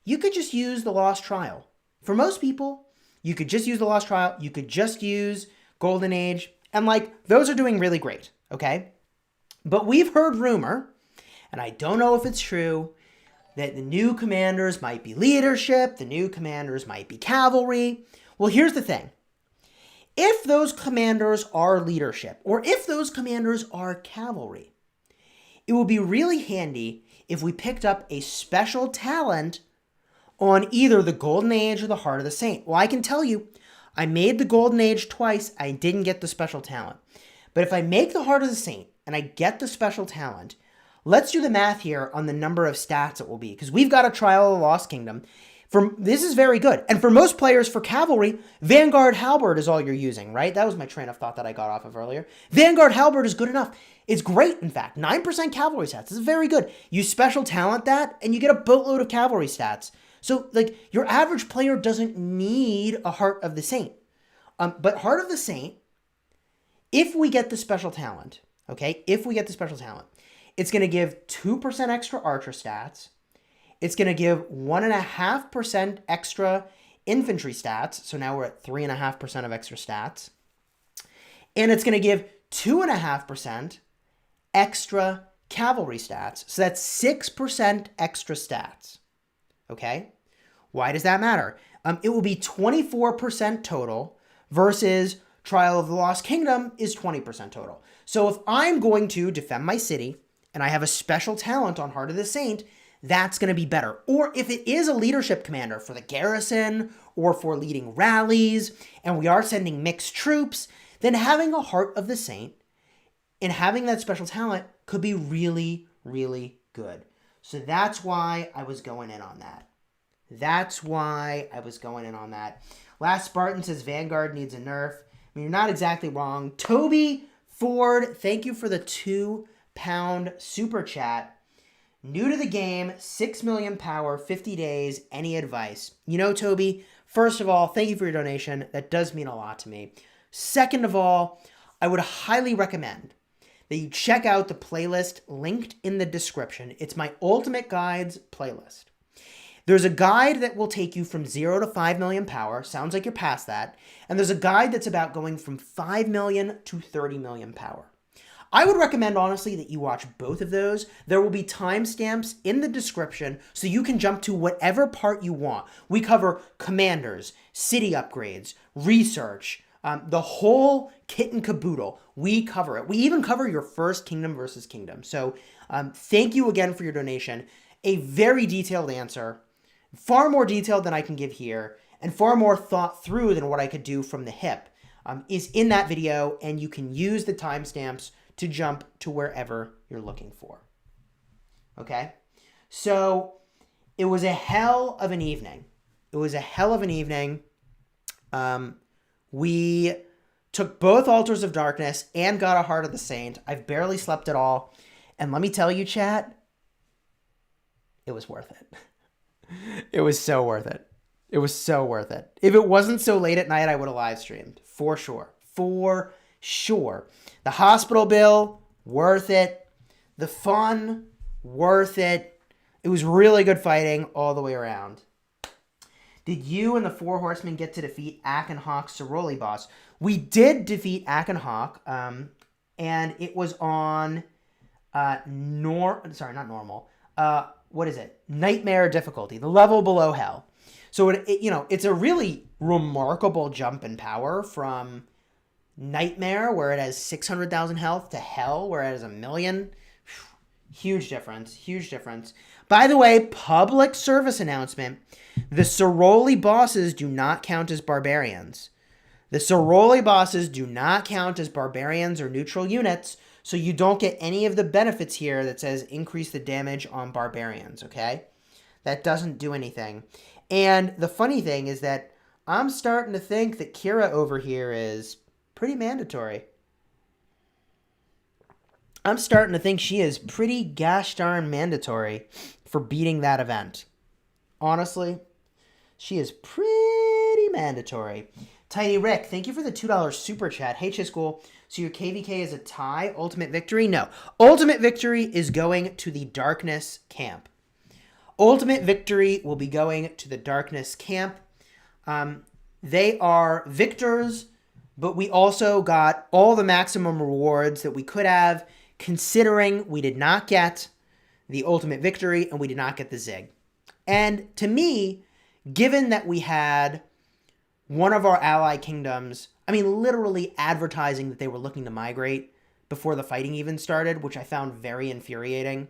You could just use the Lost Trial. For most people, you could just use the Lost Trial, you could just use Golden Age, and like, those are doing really great, okay? But we've heard rumor, and I don't know if it's true, that the new commanders might be leadership, the new commanders might be cavalry. Well, here's the thing. If those commanders are leadership, or if those commanders are cavalry, it would be really handy if we picked up a special talent on either the Golden Age or the Heart of the Saint. Well, I can tell you, I made the Golden Age twice, I didn't get the special talent. But if I make the Heart of the Saint and I get the special talent, let's do the math here on the number of stats it will be, because we've got a Trial of the Lost Kingdom. This is very good. And for most players, for cavalry, Vanguard Halberd is all you're using, right? That was my train of thought that I got off of earlier. Vanguard Halberd is good enough. It's great, in fact. 9% cavalry stats. This is very good. You special talent that, and you get a boatload of cavalry stats. So, like, your average player doesn't need a Heart of the Saint. But Heart of the Saint, if we get the special talent, okay, if we get the special talent, it's going to give 2% extra archer stats. It's going to give 1.5% extra infantry stats. So now we're at 3.5% of extra stats. And it's going to give 2.5% extra cavalry stats. So that's 6% extra stats. Okay? Why does that matter? It will be 24% total versus Trial of the Lost Kingdom is 20% total. So if I'm going to defend my city and I have a special talent on Heart of the Saint, that's going to be better. Or if it is a leadership commander for the garrison or for leading rallies, and we are sending mixed troops, then having a Heart of the Saint and having that special talent could be really, really good. So that's why I was going in on that. Last Spartan says Vanguard needs a nerf. I mean, you're not exactly wrong. Toby Ford, thank you for the £2 super chat. New to the game, 6 million power, 50 days, any advice? You know, Toby, first of all, thank you for your donation. That does mean a lot to me. Second of all, I would highly recommend that you check out the playlist linked in the description. It's my Ultimate Guides playlist. There's a guide that will take you from 0 to 5 million power. Sounds like you're past that. And there's a guide that's about going from 5 million to 30 million power. I would recommend, honestly, that you watch both of those. There will be timestamps in the description so you can jump to whatever part you want. We cover commanders, city upgrades, research, the whole kit and caboodle. We cover it. We even cover your first kingdom versus kingdom. So thank you again for your donation. A very detailed answer, far more detailed than I can give here, and far more thought through than what I could do from the hip, is in that video, and you can use the timestamps to jump to wherever you're looking for. Okay? So it was a hell of an evening. We took both Altars of Darkness and got a Heart of the Saint. I've barely slept at all. And let me tell you, chat, it was worth it. It was so worth it. It was so worth it. If it wasn't so late at night, I would have live streamed. For sure. For sure. The hospital bill, worth it. The fun, worth it. It was really good fighting all the way around. Did you and the Four Horsemen get to defeat Akenhawk's Soroli boss? We did defeat Akenhawk, and it was on what is it? Nightmare difficulty, the level below hell. So it's a really remarkable jump in power from Nightmare, where it has 600,000 health, to Hell, where it has 1 million. Huge difference. Huge difference. By the way, public service announcement: the Soroli bosses do not count as barbarians. The Soroli bosses do not count as barbarians or neutral units, so you don't get any of the benefits here that says increase the damage on barbarians, okay? That doesn't do anything. And the funny thing is that I'm starting to think that Kira over here is pretty mandatory. I'm starting to think she is pretty gosh darn mandatory for beating that event. Honestly, she is pretty mandatory. Tiny Rick, thank you for the $2 super chat. Hey, Chisgule, so your KvK is a tie? Ultimate Victory? No. Ultimate Victory is going to the Darkness camp. Ultimate Victory will be going to the Darkness camp. They are victors, but we also got all the maximum rewards that we could have, considering we did not get the Ultimate Victory and we did not get the Zig. And to me, given that we had one of our ally kingdoms, I mean, literally advertising that they were looking to migrate before the fighting even started, which I found very infuriating,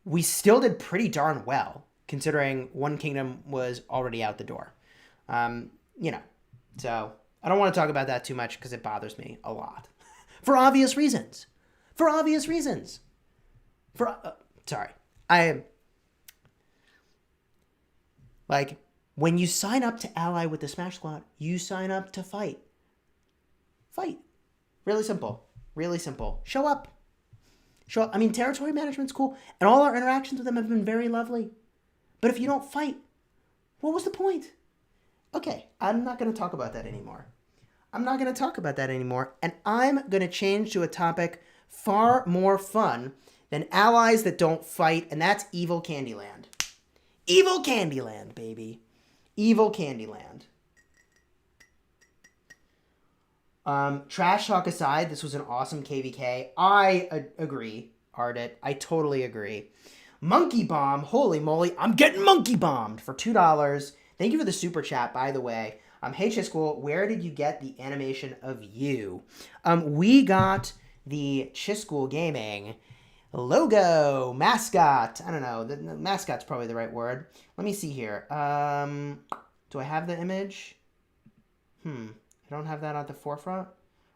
we still did pretty darn well, considering one kingdom was already out the door. So I don't want to talk about that too much because it bothers me a lot. For obvious reasons. For obvious reasons. When you sign up to ally with the Smash Squad, you sign up to fight. Fight. Really simple. Really simple. Show up. Show up. I mean, territory management's cool, and all our interactions with them have been very lovely. But if you don't fight, what was the point? Okay, I'm not going to talk about that anymore. And I'm going to change to a topic far more fun than allies that don't fight, and that's EVIL Candyland. EVIL Candyland, baby. EVIL Candyland. Trash talk aside, this was an awesome KvK. I agree, Ardit. I totally agree. Monkey Bomb. Holy moly, I'm getting monkey bombed for $2. Thank you for the super chat, by the way. Hey, Chisgule, where did you get the animation of you? We got the Chisgule Gaming logo, mascot. I don't know. The mascot's probably the right word. Let me see here. Do I have the image? I don't have that at the forefront.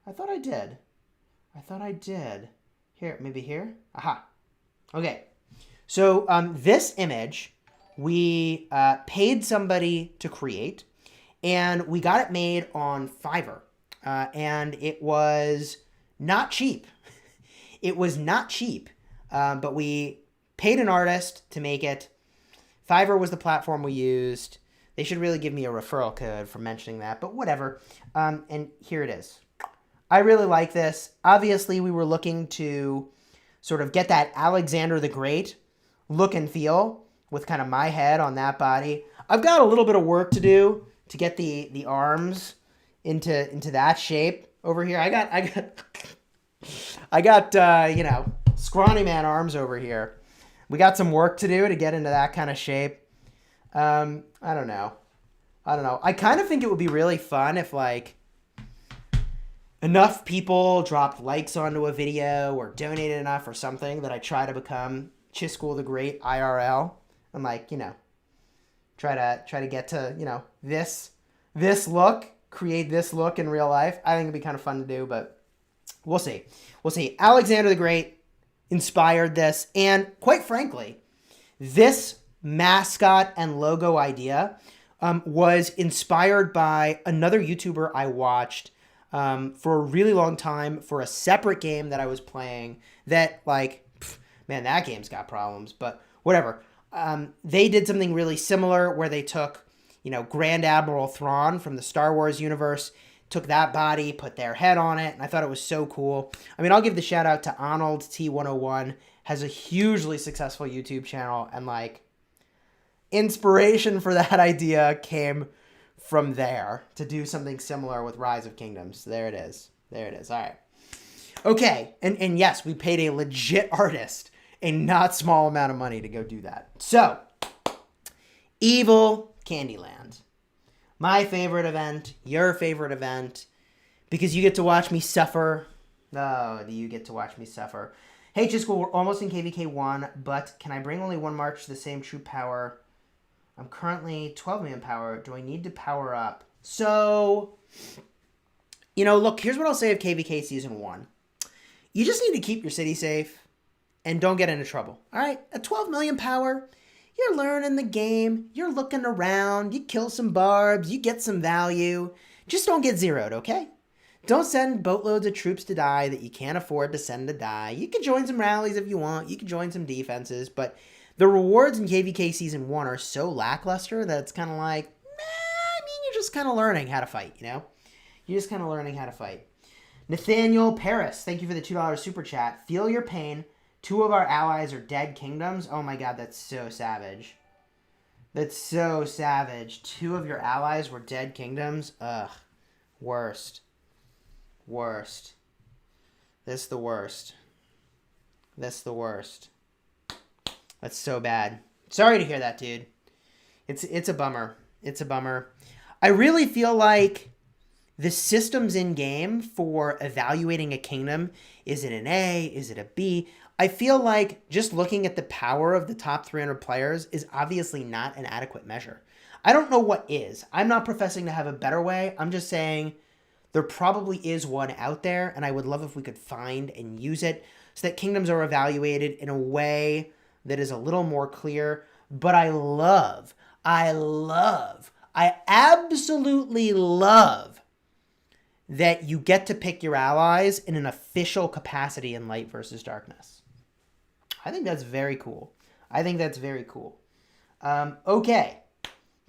I thought I did. Here, maybe here? Aha. Okay. So this image, we paid somebody to create, and we got it made on Fiverr. And it was not cheap. It was not cheap. But we paid an artist to make it. Fiverr was the platform we used. They should really give me a referral code for mentioning that, but whatever. And here it is. I really like this. Obviously, we were looking to sort of get that Alexander the Great look and feel with kind of my head on that body. I've got a little bit of work to do to get the arms into that shape over here. I got scrawny man arms over here. We got some work to do to get into that kind of shape. I don't know. I kind of think it would be really fun if enough people dropped likes onto a video or donated enough or something that I try to become Chisgule the Great IRL and try to get to, this look, create this look in real life. I think it'd be kind of fun to do, but we'll see. Alexander the Great inspired this, and quite frankly, this mascot and logo idea was inspired by another YouTuber I watched for a really long time for a separate game that I was playing that, like, man, that game's got problems, but whatever. They did something really similar where they took, Grand Admiral Thrawn from the Star Wars universe, took that body, put their head on it, and I thought it was so cool. I mean, I'll give the shout out to Arnold T101, has a hugely successful YouTube channel, and, like, inspiration for that idea came from there to do something similar with Rise of Kingdoms. There it is. There it is. All right. Okay. And yes, we paid a legit artist a not small amount of money to go do that. So, EVIL Candyland. My favorite event, your favorite event, because you get to watch me suffer. Oh, do you get to watch me suffer? Hey, Chisgule, we're almost in KvK 1, but can I bring only one march to the same troop power? I'm currently 12 million power. Do I need to power up? So, look, here's what I'll say of KvK Season 1. You just need to keep your city safe and don't get into trouble. All right? At 12 million power, you're learning the game. You're looking around. You kill some barbs. You get some value. Just don't get zeroed, okay? Don't send boatloads of troops to die that you can't afford to send to die. You can join some rallies if you want. You can join some defenses, but the rewards in KvK Season 1 are so lackluster that it's kind of like, you're just kind of learning how to fight, You're just kind of learning how to fight. Nathaniel Paris, thank you for the $2 super chat. Feel your pain. 2 of our allies are dead kingdoms. Oh my god, that's so savage. That's so savage. 2 of your allies were dead kingdoms? Ugh. Worst. Worst. This the worst. This the worst. That's so bad. Sorry to hear that, dude. It's a bummer. It's a bummer. I really feel like the systems in game for evaluating a kingdom, is it an A? Is it a B? I feel like just looking at the power of the top 300 players is obviously not an adequate measure. I don't know what is. I'm not professing to have a better way. I'm just saying there probably is one out there, and I would love if we could find and use it so that kingdoms are evaluated in a way that is a little more clear. But I absolutely love that you get to pick your allies in an official capacity in Light versus Darkness. I think that's very cool. I think that's very cool. Okay,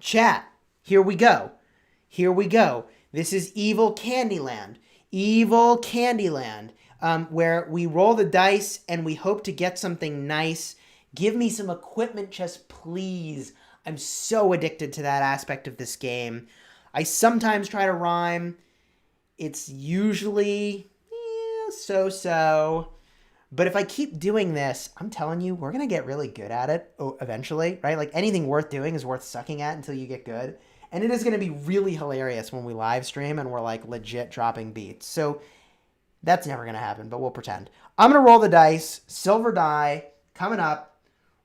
chat, here we go. Here we go. This is EVIL Candyland. EVIL Candyland, where we roll the dice and we hope to get something nice. Give me some equipment chests, please. I'm so addicted to that aspect of this game. I sometimes try to rhyme. It's usually so-so. But if I keep doing this, I'm telling you, we're going to get really good at it eventually, right? Like anything worth doing is worth sucking at until you get good. And it is going to be really hilarious when we live stream and we're like legit dropping beats. So that's never going to happen, but we'll pretend. I'm going to roll the dice. Silver die coming up.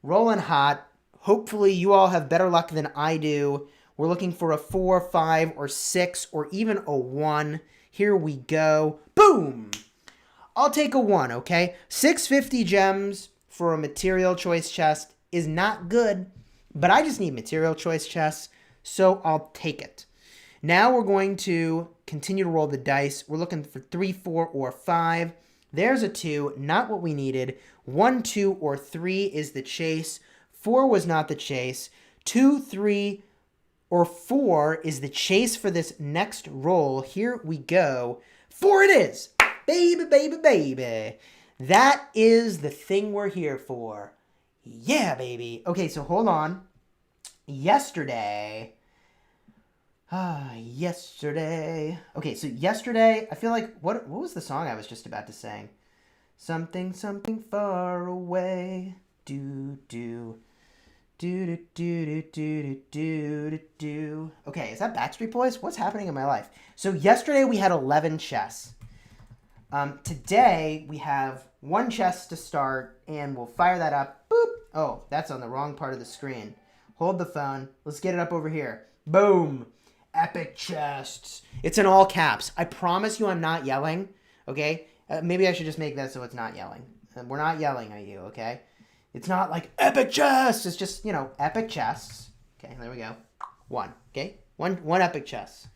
Rolling hot. Hopefully you all have better luck than I do. We're looking for a 4, 5, or 6, or even a 1. Here we go. Boom! I'll take a 1, okay? 650 gems for a material choice chest is not good, but I just need material choice chests, so I'll take it. Now we're going to continue to roll the dice. We're looking for 3, 4, or 5. There's a 2, not what we needed. 1, 2, or 3 is the chase. 4 was not the chase. 2, 3, or 4 is the chase for this next roll. Here we go. 4 it is. Baby, baby, baby. That is the thing we're here for. Yeah, baby. Okay, so hold on. Yesterday. Yesterday. Okay, so yesterday, I feel like, what was the song I was just about to sing? Something, something far away. Do, do. Do, do, do, do, do, do, do, do. Okay, is that Backstreet Boys? What's happening in my life? So yesterday we had 11 chests. Today we have 1 chest to start, and we'll fire that up. Boop. Oh, that's on the wrong part of the screen. Hold the phone. Let's get it up over here. Boom. Epic chests. It's in all caps. I promise you I'm not yelling, okay? Maybe I should just make that so it's not yelling. We're not yelling at you, okay? It's not like epic chests. It's just, epic chests. Okay, there we go. One. Okay? One epic chest.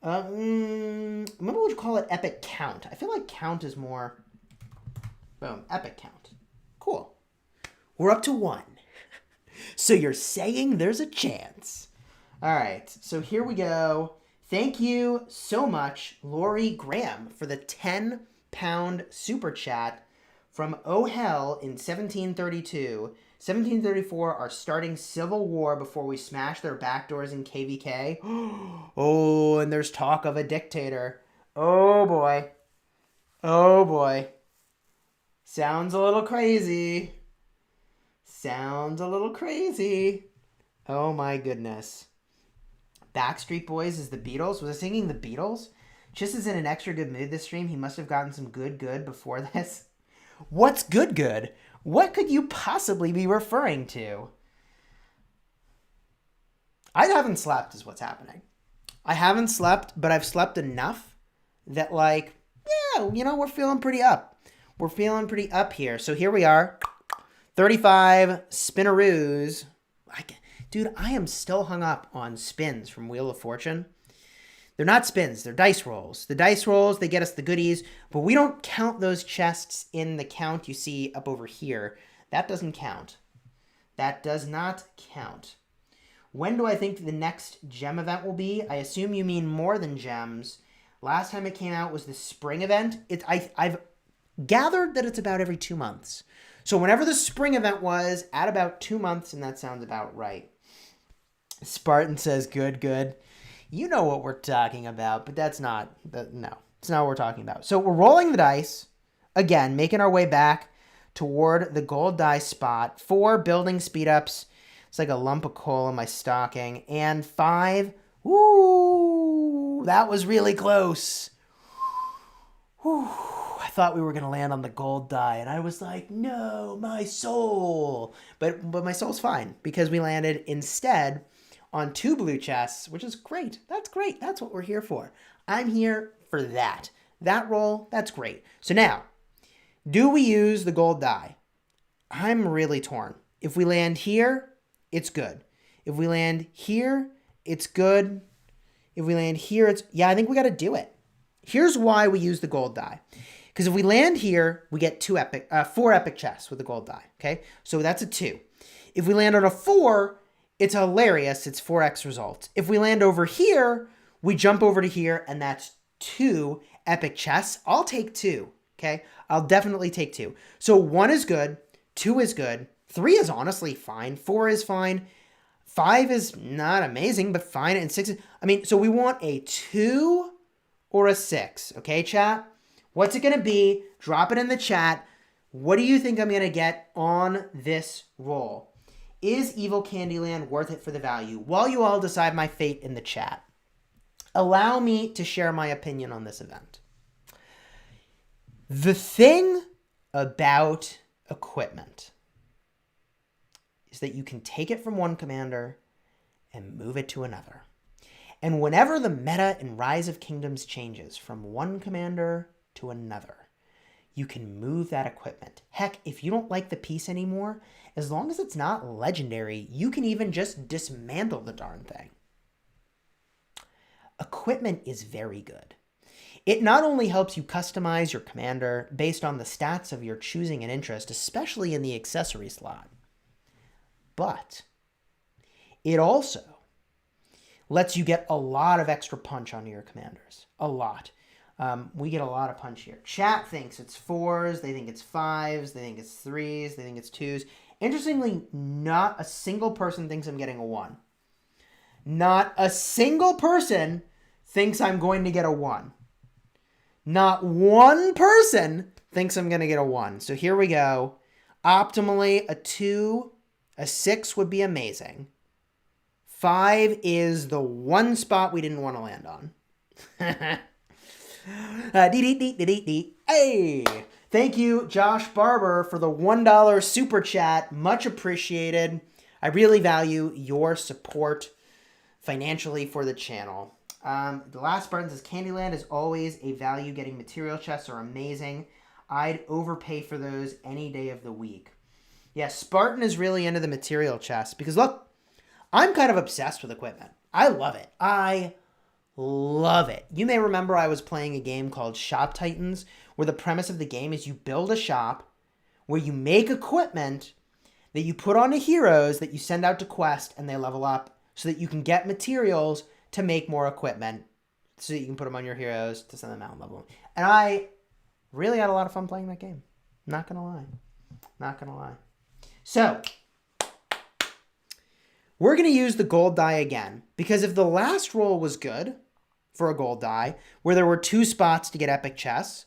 Maybe we'll call it epic count. I feel like count is more... Boom. Epic count. Cool. We're up to 1. So you're saying there's a chance. All right. So here we go. Thank you so much, Lori Graham, for the 10-pound super chat from Oh Hell in 1732. 1734 are starting civil war before we smash their backdoors in KvK. Oh, and there's talk of a dictator. Oh, boy. Oh, boy. Sounds a little crazy. Sounds a little crazy. Oh, my goodness. Backstreet Boys is the Beatles. Was I singing the Beatles? Chis is in an extra good mood this stream. He must have gotten some good before this. What's good? What could you possibly be referring to? I haven't slept is what's happening. I haven't slept, but I've slept enough that like, yeah, you know, we're feeling pretty up. We're feeling pretty up here. So here we are. 35 spinnaroos. Dude, I am still hung up on spins from Wheel of Fortune. They're not spins, they're dice rolls. The dice rolls, they get us the goodies, but we don't count those chests in the count you see up over here. That doesn't count. That does not count. When do I think the next gem event will be? I assume you mean more than gems. Last time it came out was the spring event. I've gathered that it's about every 2 months. So whenever the spring event was, at about 2 months, and that sounds about right. Spartan says, good. You know what we're talking about, but that's not, no, it's not what we're talking about. So we're rolling the dice, again, making our way back toward the gold die spot. 4 building speed ups. It's like a lump of coal in my stocking. And 5, woo, that was really close. Whew. I thought we were going to land on the gold die, and I was like, no, my soul. But my soul's fine, because we landed instead on 2 blue chests, which is great. That's great. That's what we're here for. I'm here for that. That roll, that's great. So now, do we use the gold die? I'm really torn. If we land here, it's good. If we land here, it's good. If we land here, it's... Yeah, I think we got to do it. Here's why we use the gold die. Because if we land here, we get 4 epic chests with the gold die, okay? So that's a 2. If we land on a 4... It's hilarious. It's 4x results. If we land over here, we jump over to here, and that's 2 epic chests. I'll take 2, okay? I'll definitely take 2. So 1 is good. 2 is good. 3 is honestly fine. 4 is fine. 5 is not amazing, but fine. And 6 is... I mean, so we want a 2 or a 6, okay, chat? What's it going to be? Drop it in the chat. What do you think I'm going to get on this roll? Is EVIL Candyland worth it for the value? While you all decide my fate in the chat, allow me to share my opinion on this event. The thing about equipment is that you can take it from one commander and move it to another. And whenever the meta in Rise of Kingdoms changes from one commander to another, you can move that equipment. Heck, if you don't like the piece anymore, as long as it's not legendary, you can even just dismantle the darn thing. Equipment is very good. It not only helps you customize your commander based on the stats of your choosing and interest, especially in the accessory slot, but it also lets you get a lot of extra punch onto your commanders. A lot. We get a lot of punch here. Chat thinks it's 4s, they think it's 5s, they think it's 3s, they think it's 2s. Interestingly, not a single person thinks I'm getting a 1. Not a single person thinks I'm going to get a 1. Not one person thinks I'm going to get a 1. So here we go. Optimally, a 2, a 6 would be amazing. 5 is the one spot we didn't want to land on. Hey! Thank you, Josh Barber, for the $1 super chat. Much appreciated. I really value your support financially for the channel. The last button says, Candyland is always a value. Getting material chests are amazing. I'd overpay for those any day of the week. Yeah, Spartan is really into the material chests because look, I'm kind of obsessed with equipment. I love it. I love it. You may remember I was playing a game called Shop Titans, where the premise of the game is you build a shop where you make equipment that you put onto heroes that you send out to quest and they level up so that you can get materials to make more equipment so that you can put them on your heroes to send them out and level them. And I really had a lot of fun playing that game. Not gonna lie. Not gonna lie. So, we're gonna use the gold die again, because if the last roll was good for a gold die, where there were 2 spots to get epic chests,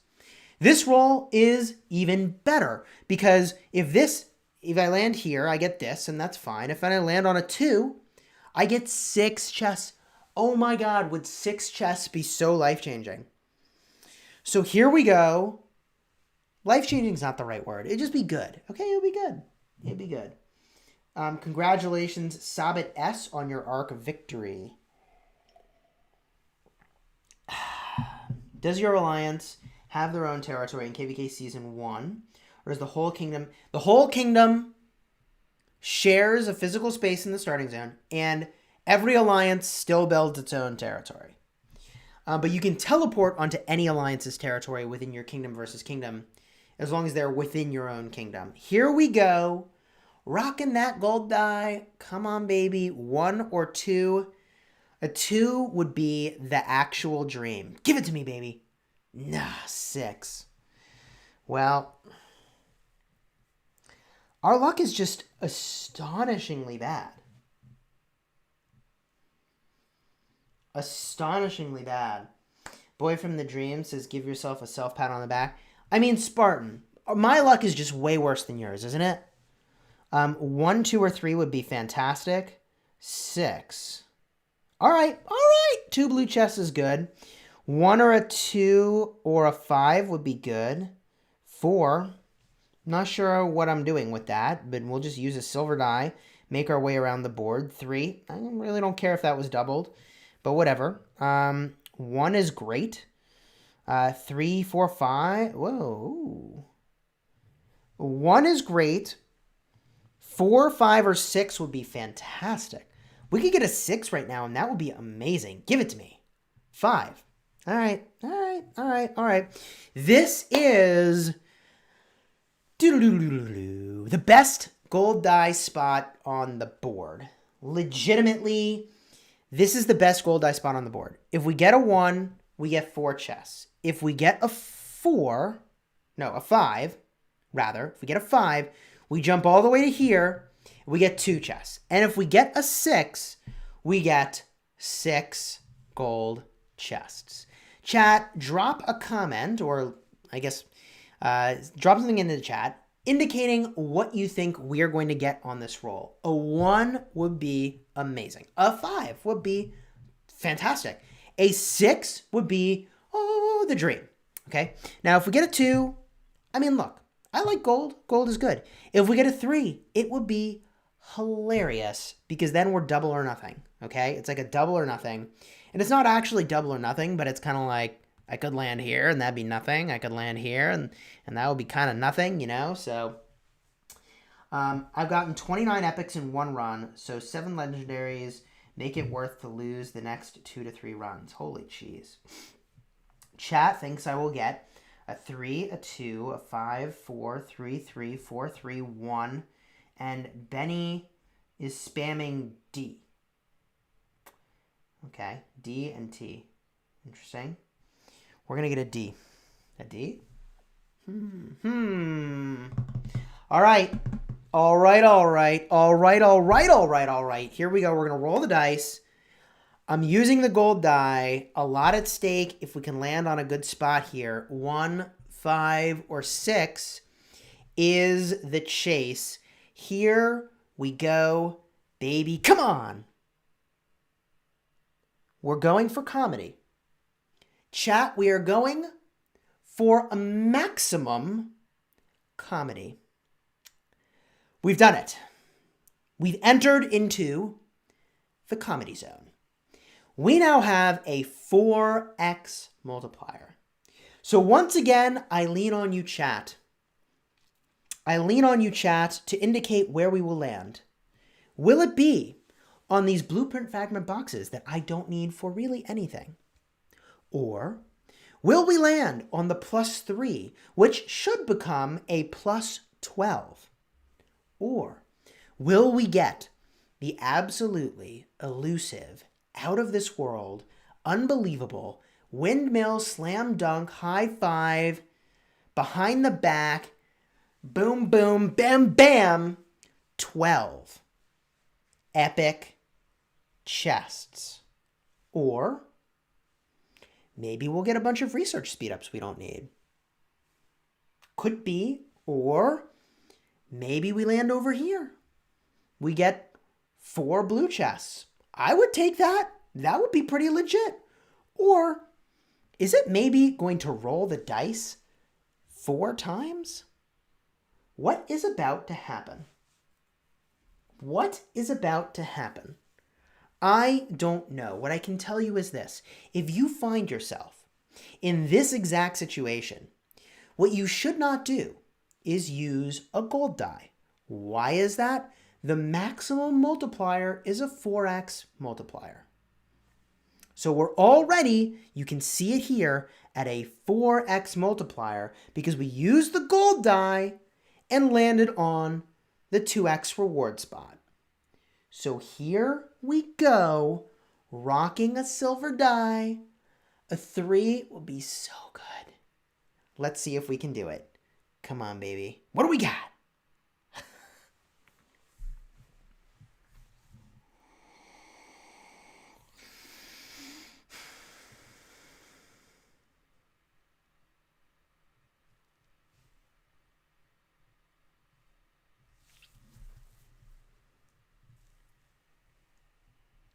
this roll is even better, because if I land here, I get this, and that's fine. If I land on a 2, I get 6 chests. Oh my god, would 6 chests be so life-changing? So here we go. Life-changing is not the right word. It'd just be good. Okay, it'll be good. It'd be good. Congratulations, Sabit S, on your arc of victory. Does your alliance have their own territory in KvK Season 1? Or is the whole kingdom... The whole kingdom shares a physical space in the starting zone, and every alliance still builds its own territory. But you can teleport onto any alliance's territory within your kingdom versus kingdom, as long as they're within your own kingdom. Here we go. Rocking that gold die. Come on, baby. 1 or 2. A 2 would be the actual dream. Give it to me, baby. Nah, 6. Well, our luck is just astonishingly bad. Astonishingly bad. Boy from the Dream says, give yourself a self-pat on the back. I mean, Spartan, my luck is just way worse than yours, isn't it? 1, 2, or 3 would be fantastic. 6. All right. 2 blue chests is good. 1 or a 2 or a 5 would be good. 4. Not sure what I'm doing with that, but we'll just use a silver die, make our way around the board. 3. I really don't care if that was doubled, but whatever. 1 is great. 3, 4, 5. Whoa. 1 is great. 4, 5, or 6 would be fantastic. We could get a 6 right now, and that would be amazing. Give it to me. 5. All right. This is the best gold die spot on the board. Legitimately, this is the best gold die spot on the board. If we get a 1, we get 4 chests. If we get a 5, if we get a 5, we jump all the way to here, we get 2 chests. And if we get a 6, we get 6 gold chests. Chat, drop a comment, or I guess drop something into the chat indicating what you think we're going to get on this roll. A 1 would be amazing. A 5 would be fantastic. A 6 would be, the dream. Okay? Now, if we get a 2, I mean, look, I like gold. Gold is good. If we get a 3, it would be hilarious, because then we're double or nothing. Okay? It's like a double or nothing. And it's not actually double or nothing, but it's kind of like, I could land here and that'd be nothing. I could land here and that would be kind of nothing, you know? So I've gotten 29 epics in 1 run, so 7 legendaries make it worth to lose the next 2 to 3 runs. Holy cheese. Chat thinks I will get a 3, a 2, a 5, 4, 3, 3, 4, 3, 1, and Benny is spamming D. Okay, D and T. Interesting. We're going to get a D. A D? All right. Here we go. We're going to roll the dice. I'm using the gold die. A lot at stake if we can land on a good spot here. 1, 5, or 6 is the chase. Here we go, baby. Come on. We're going for comedy. Chat, we are going for a maximum comedy. We've done it. We've entered into the comedy zone. We now have a 4x multiplier. So once again, I lean on you, chat. I lean on you, chat, to indicate where we will land. Will it be on these blueprint fragment boxes that I don't need for really anything? Or will we land on the +3, which should become a +12? Or will we get the absolutely elusive, out of this world, unbelievable, windmill, slam dunk, high five, behind the back, boom, boom, bam, bam, 12 epic chests? Or maybe we'll get a bunch of research speed-ups we don't need. Could be. Or maybe we land over here. We get 4 blue chests. I would take that. That would be pretty legit. Or is it maybe going to roll the dice 4 times? What is about to happen? What is about to happen? I don't know. What I can tell you is this. If you find yourself in this exact situation, what you should not do is use a gold die. Why is that? The maximum multiplier is a 4x multiplier. So we're already, you can see it here, at a 4x multiplier because we used the gold die and landed on the 2x reward spot. So here we go, rocking a silver die. A 3 will be so good. Let's see if we can do it. Come on, baby. What do we got?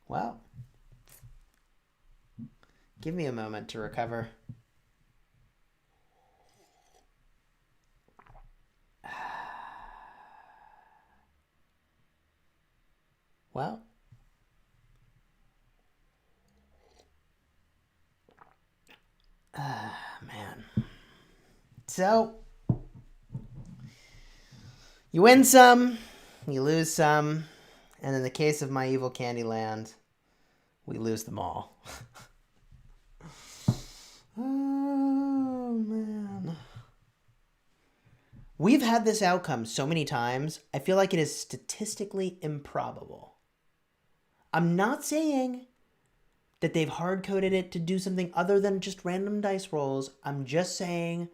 Well, give me a moment to recover. Well, man. So, you win some, you lose some, and in the case of my Evil Candyland, we lose them all. Oh, man. We've had this outcome so many times, I feel like it is statistically improbable. I'm not saying that they've hard-coded it to do something other than just random dice rolls. I'm just saying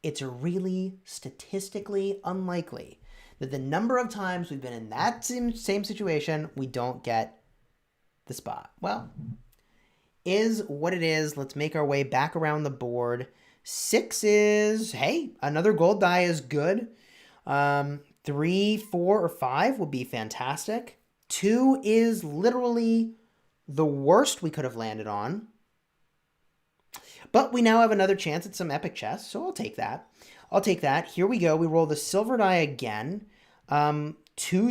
it's really statistically unlikely that the number of times we've been in that same situation, we don't get the spot. Well, is what it is. Let's make our way back around the board. 6 is, hey, another gold die is good. 3, 4, or 5 would be fantastic. 2 is literally the worst we could have landed on. But we now have another chance at some epic chests, so I'll take that. I'll take that. Here we go. We roll the silver die again. 2,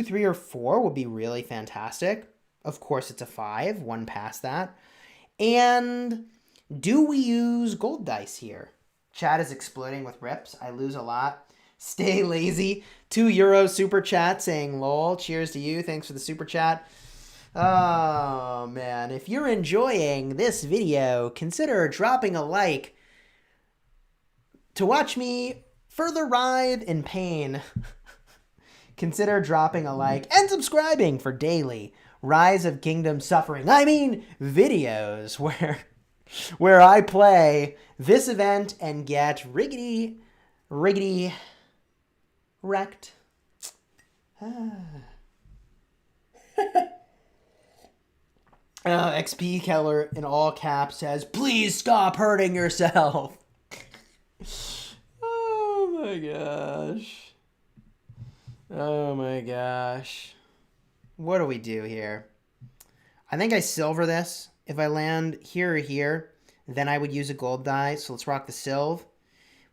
3, or 4 would be really fantastic. Of course, it's a 5. 1 past that. And do we use gold dice here? Chat is exploding with rips. I lose a lot. Stay lazy. €2 super chat saying lol. Cheers to you. Thanks for the super chat. Oh, man. If you're enjoying this video, consider dropping a like to watch me further writhe in pain. Consider dropping a like and subscribing for daily Rise of Kingdom suffering. I mean, videos where I play this event and get riggedy wrecked. XP Keller in all caps says, please stop hurting yourself. Oh my gosh. Oh my gosh. What do we do here? I think I silver this. If I land here or here, then I would use a gold die. So let's rock the silv.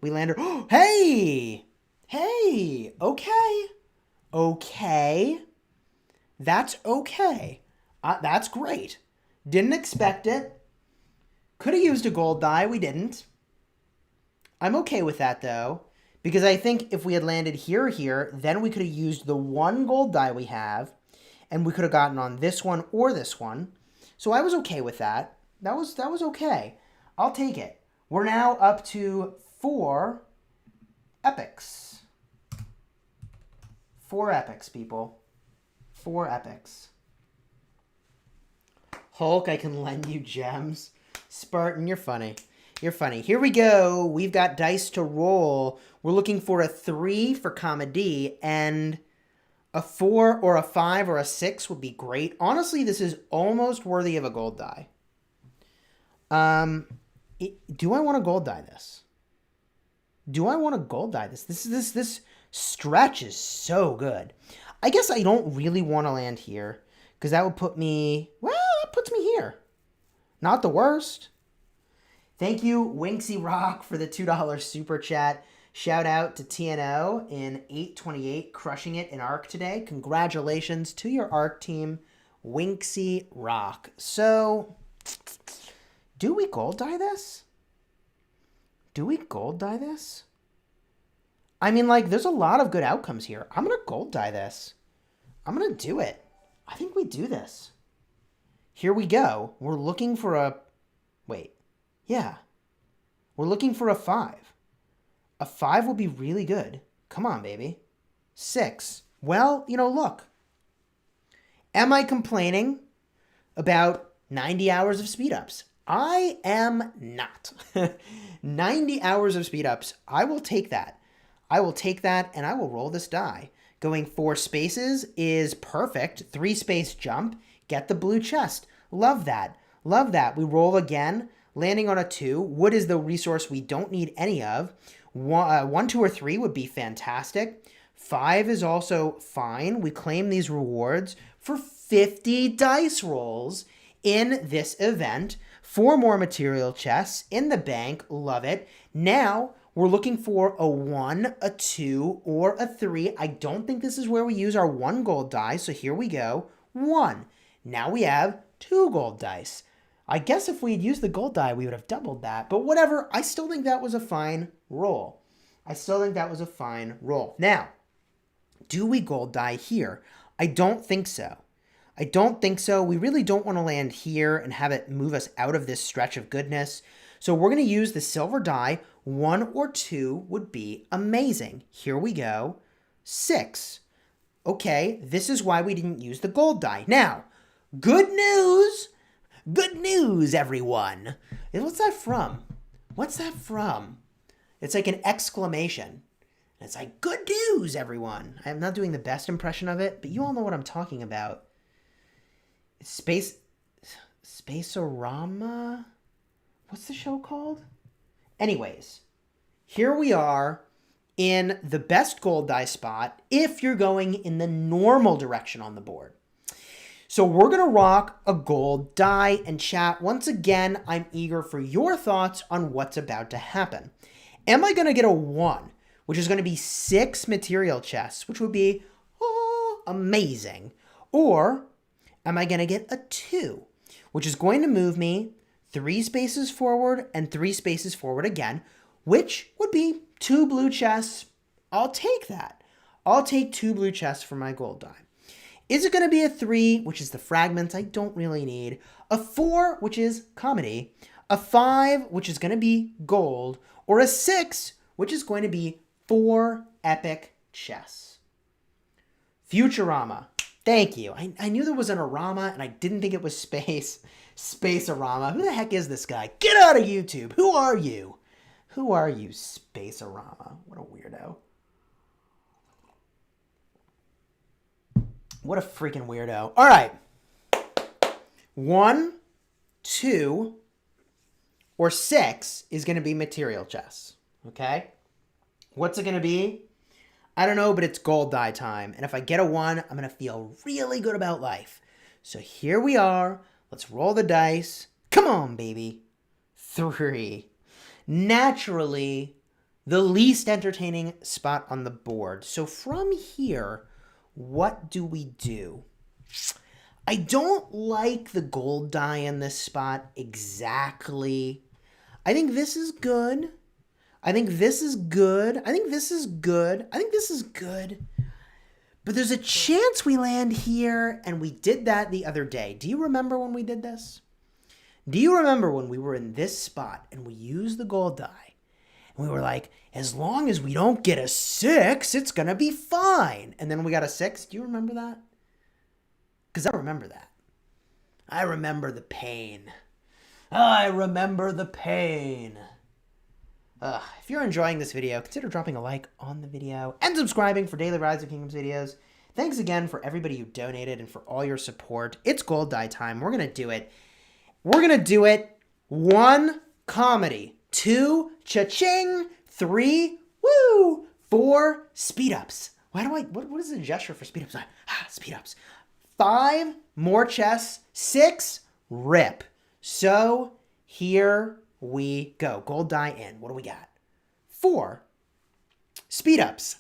We landed. Oh, hey! Hey! Okay. Okay. That's okay. That's great. Didn't expect it. Could have used a gold die. We didn't. I'm okay with that, though. Because I think if we had landed here or here, then we could have used the 1 gold die we have and we could have gotten on this one or this one. So I was okay with that. That was okay. I'll take it. We're now up to 4 epics. 4 epics, people. 4 epics. Hulk, I can lend you gems. Spartan, you're funny. You're funny. Here we go. We've got dice to roll. We're looking for a 3 for comedy, and a 4 or a 5 or a 6 would be great. Honestly, this is almost worthy of a gold die. Do I want to gold die this? Do I want to gold die this? This stretch is so good. I guess I don't really want to land here, because that would put me, well, that puts me here. Not the worst. Thank you, Winksy Rock, for the $2 super chat. Shout out to TNO in 828, crushing it in ARC today. Congratulations to your ARC team, Winksy Rock. So, do we gold die this? Do we gold die this? I mean, like, there's a lot of good outcomes here. I'm going to gold die this. I'm going to do it. I think we do this. Here we go. We're looking for a... Wait. Yeah. We're looking for a 5. A 5 would be really good. Come on, baby. 6. Well, you know, look. Am I complaining about 90 hours of speed ups? I am not. 90 hours of speed ups. I will take that. I will take that, and I will roll this die. Going 4 spaces is perfect. 3 space jump. Get the blue chest. Love that. Love that. We roll again. Landing on a 2. Wood is the resource we don't need any of. 1, 2, or 3 would be fantastic. 5 is also fine. We claim these rewards for 50 dice rolls in this event. 4 more material chests in the bank. Love it. Now, we're looking for a 1, a 2, or a 3. I don't think this is where we use our 1 gold die, so here we go. 1. Now we have 2 gold dice. I guess if we had used the gold die, we would have doubled that. But whatever, I still think that was a fine roll. I still think that was a fine roll. Now, do we gold die here? I don't think so. I don't think so. We really don't want to land here and have it move us out of this stretch of goodness. So we're going to use the silver die. 1 or 2 would be amazing. Here we go. 6. Okay, this is why we didn't use the gold die. Now, good news. Good news, everyone. What's that from? What's that from? It's like an exclamation. It's like, good news, everyone. I'm not doing the best impression of it, but you all know what I'm talking about. Space-orama? What's the show called? Anyways, here we are in the best gold die spot if you're going in the normal direction on the board. So we're going to rock a gold die, and chat, once again, I'm eager for your thoughts on what's about to happen. Am I going to get a 1, which is going to be 6 material chests, which would be amazing? Or am I going to get a 2, which is going to move me 3 spaces forward and 3 spaces forward again, which would be 2 blue chests? I'll take that. I'll take 2 blue chests for my gold die. Is it going to be a 3, which is the fragments I don't really need, a 4, which is comedy, a 5, which is going to be gold, or a 6, which is going to be 4 epic chests? Futurama. Thank you. I knew there was an Arama, and I didn't think it was space. Space-orama. Who the heck is this guy? Get out of YouTube. Who are you? Who are you, Space-orama? What a weirdo. What a freaking weirdo. All right. 1, 2, or 6 is going to be material chests. Okay? What's it going to be? I don't know, but it's gold die time. And if I get a 1, I'm going to feel really good about life. So here we are. Let's roll the dice. Come on, baby. 3. Naturally, the least entertaining spot on the board. So from here, what do we do? I don't like the gold die in this spot exactly. I think this is good. I think this is good. I think this is good. I think this is good. But there's a chance we land here, and we did that the other day. Do you remember when we did this? Do you remember when we were in this spot and we used the gold die? And we were like, as long as we don't get a 6, it's going to be fine. And then we got a 6. Do you remember that? Because I remember that. I remember the pain. I remember the pain. If you're enjoying this video, consider dropping a like on the video and subscribing for daily Rise of Kingdoms videos. Thanks again for everybody who donated and for all your support. It's gold die time. We're going to do it. We're going to do it. 1, comedy. 2, cha-ching. 3, woo. 4, speed ups. What is the gesture for speed ups? Speed ups. 5, more chess. 6, rip. So here we go. Gold die in. What do we got? 4, speed ups.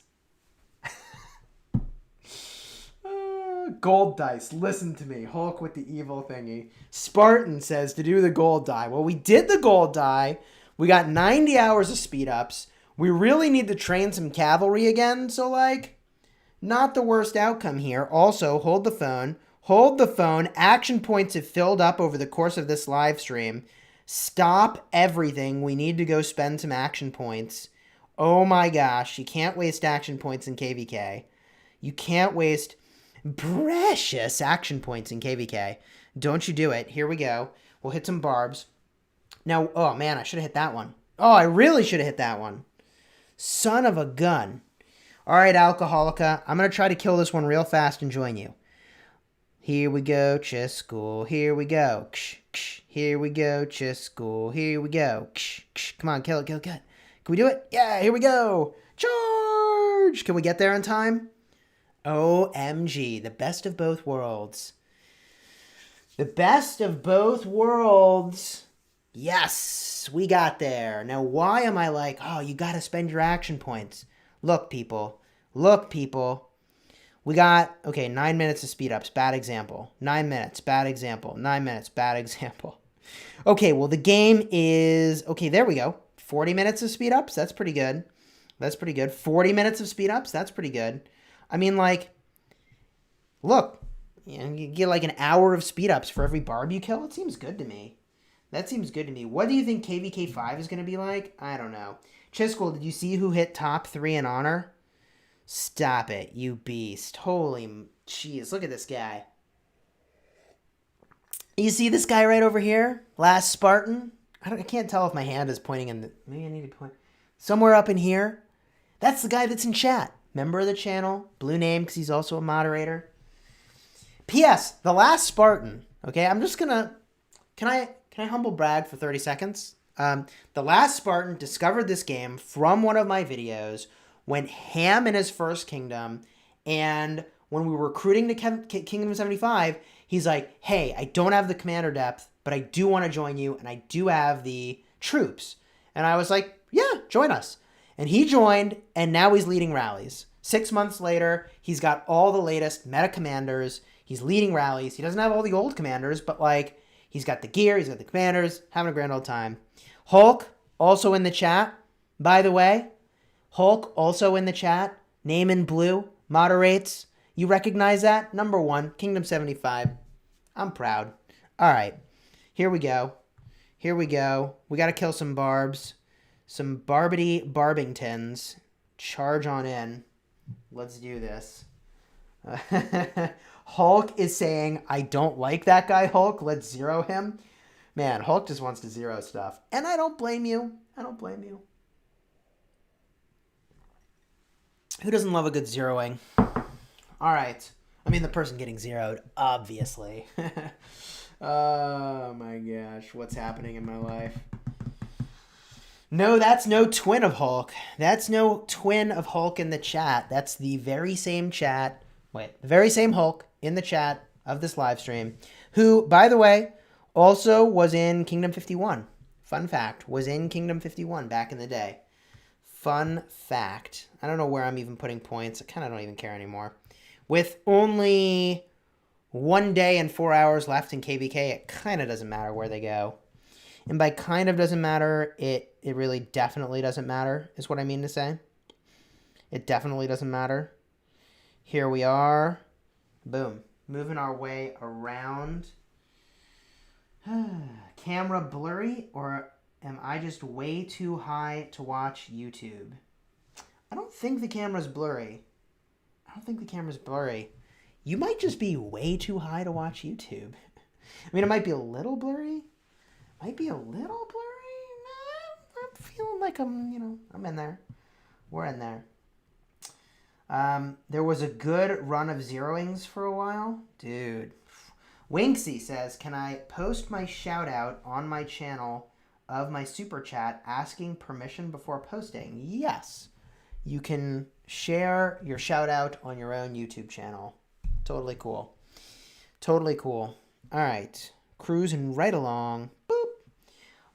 Gold dice. Listen to me. Hulk with the evil thingy. Spartan says to do the gold die. Well, we did the gold die. We got 90 hours of speed ups. We really need to train some cavalry again. So, like, not the worst outcome here. Also, hold the phone. Hold the phone. Action points have filled up over the course of this live stream. Stop everything. We need to go spend some action points. Oh my gosh. You can't waste action points in KvK. You can't waste precious action points in KvK. Don't you do it. Here we go. We'll hit some barbs. Now, oh man, I should have hit that one. Oh, I really should have hit that one. Son of a gun. All right, Alcoholica. I'm going to try to kill this one real fast and join you. Here we go, Chisgule. Here we go. Here we go, Chisgule. Here we go. Come on, kill it, kill it, kill it. Can we do it? Yeah, here we go. Charge! Can we get there in time? OMG, the best of both worlds. The best of both worlds. Yes, we got there. Now, why am I like, oh, you got to spend your action points? Look, people. Look, people. We got, okay, 9 minutes of speed ups. Bad example. 9 minutes. Bad example. 9 minutes. Bad example. Okay, well, the game is, okay, there we go. 40 minutes of speed ups. That's pretty good. That's pretty good. 40 minutes of speed ups. That's pretty good. I mean, like, look, you get like an hour of speed ups for every barb you kill. It seems good to me. That seems good to me. What do you think KvK 5 is going to be like? I don't know. Chisgule, did you see who hit top 3 in honor? Stop it, you beast. Holy jeez, look at this guy. You see this guy right over here? Last Spartan? I can't tell if my hand is pointing in the... Maybe I need to point... Somewhere up in here. That's the guy that's in chat. Member of the channel. Blue name because he's also a moderator. P.S. The last Spartan. Okay, I'm just gonna... Can I humble brag for 30 seconds? The last Spartan discovered this game from one of my videos, went ham in his first kingdom, and when we were recruiting to Kingdom 75, he's like, hey, I don't have the commander depth, but I do want to join you, and I do have the troops. And I was like, yeah, join us. And he joined, and now he's leading rallies. 6 months later, he's got all the latest meta commanders. He's leading rallies. He doesn't have all the old commanders, but like, he's got the gear, he's got the commanders, having a grand old time. Hulk, also in the chat, by the way. Hulk, also in the chat. Name in blue, moderates. You recognize that? Number 1, Kingdom 75. I'm proud. All right, here we go. Here we go. We got to kill some barbs. Some barbity barbingtons. Charge on in. Let's do this. Hulk is saying, I don't like that guy, Hulk. Let's zero him. Man, Hulk just wants to zero stuff. And I don't blame you. I don't blame you. Who doesn't love a good zeroing? All right. I mean, the person getting zeroed, obviously. Oh my gosh. What's happening in my life? No, that's no twin of Hulk. That's no twin of Hulk in the chat. That's the very same chat. Wait, the very same Hulk in the chat of this live stream, who, by the way, also was in Kingdom 51. Fun fact, was in Kingdom 51 back in the day. Fun fact. I don't know where I'm even putting points. I kind of don't even care anymore. With only 1 day and 4 hours left in KvK, it kind of doesn't matter where they go. And by kind of doesn't matter, it really definitely doesn't matter, is what I mean to say. It definitely doesn't matter. Here we are. Boom. Moving our way around. Camera blurry, or am I just way too high to watch YouTube? I don't think the camera's blurry. You might just be way too high to watch YouTube. I mean, it might be a little blurry. I'm feeling like I'm in there. We're in there. There was a good run of zeroings for a while. Dude. Winksy says, can I post my shout out on my channel of my super chat asking permission before posting? Yes. You can share your shout out on your own YouTube channel. Totally cool. All right. Cruising right along. Boop.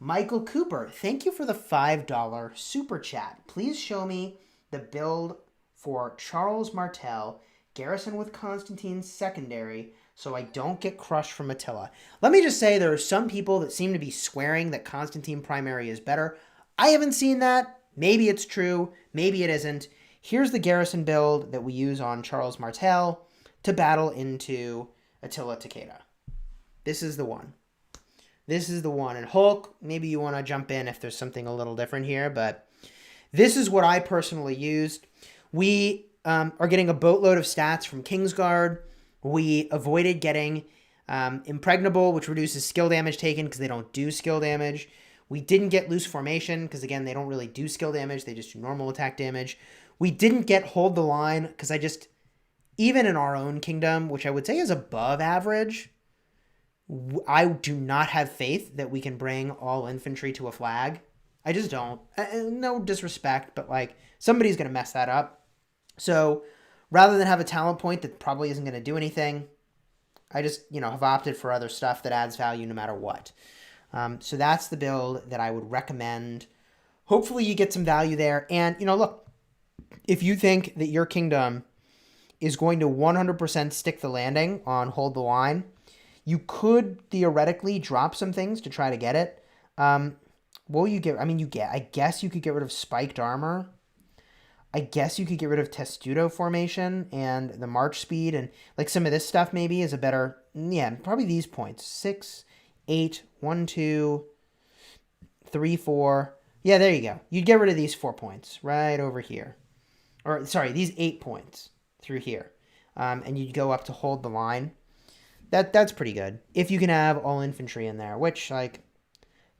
Michael Cooper, thank you for the $5 super chat. Please show me the build for Charles Martel, Garrison with Constantine's secondary, so I don't get crushed from Attila. Let me just say there are some people that seem to be swearing that Constantine primary is better. I haven't seen that. Maybe it's true. Maybe it isn't. Here's the Garrison build that we use on Charles Martel to battle into Attila Takeda. This is the one. And Hulk, maybe you want to jump in if there's something a little different here, but this is what I personally used. We are getting a boatload of stats from Kingsguard. We avoided getting Impregnable, which reduces skill damage taken because they don't do skill damage. We didn't get Loose Formation because, again, they don't really do skill damage. They just do normal attack damage. We didn't get Hold the Line because even in our own kingdom, which I would say is above average, I do not have faith that we can bring all infantry to a flag. I just don't. No disrespect, but somebody's going to mess that up. So rather than have a talent point that probably isn't going to do anything, I just, have opted for other stuff that adds value no matter what. So that's the build that I would recommend. Hopefully you get some value there. And, look, if you think that your kingdom is going to 100% stick the landing on Hold the Line, you could theoretically drop some things to try to get it. What will you get? I guess you could get rid of Spiked Armor. I guess you could get rid of Testudo Formation and the March Speed, and some of this stuff maybe is a better, probably these points. 6, 8, 1, 2, 3, 4. Yeah, there you go. You'd get rid of these 4 points right over here. Or, sorry, these 8 points through here. And you'd go up to Hold the Line. That's pretty good. If you can have all infantry in there, which,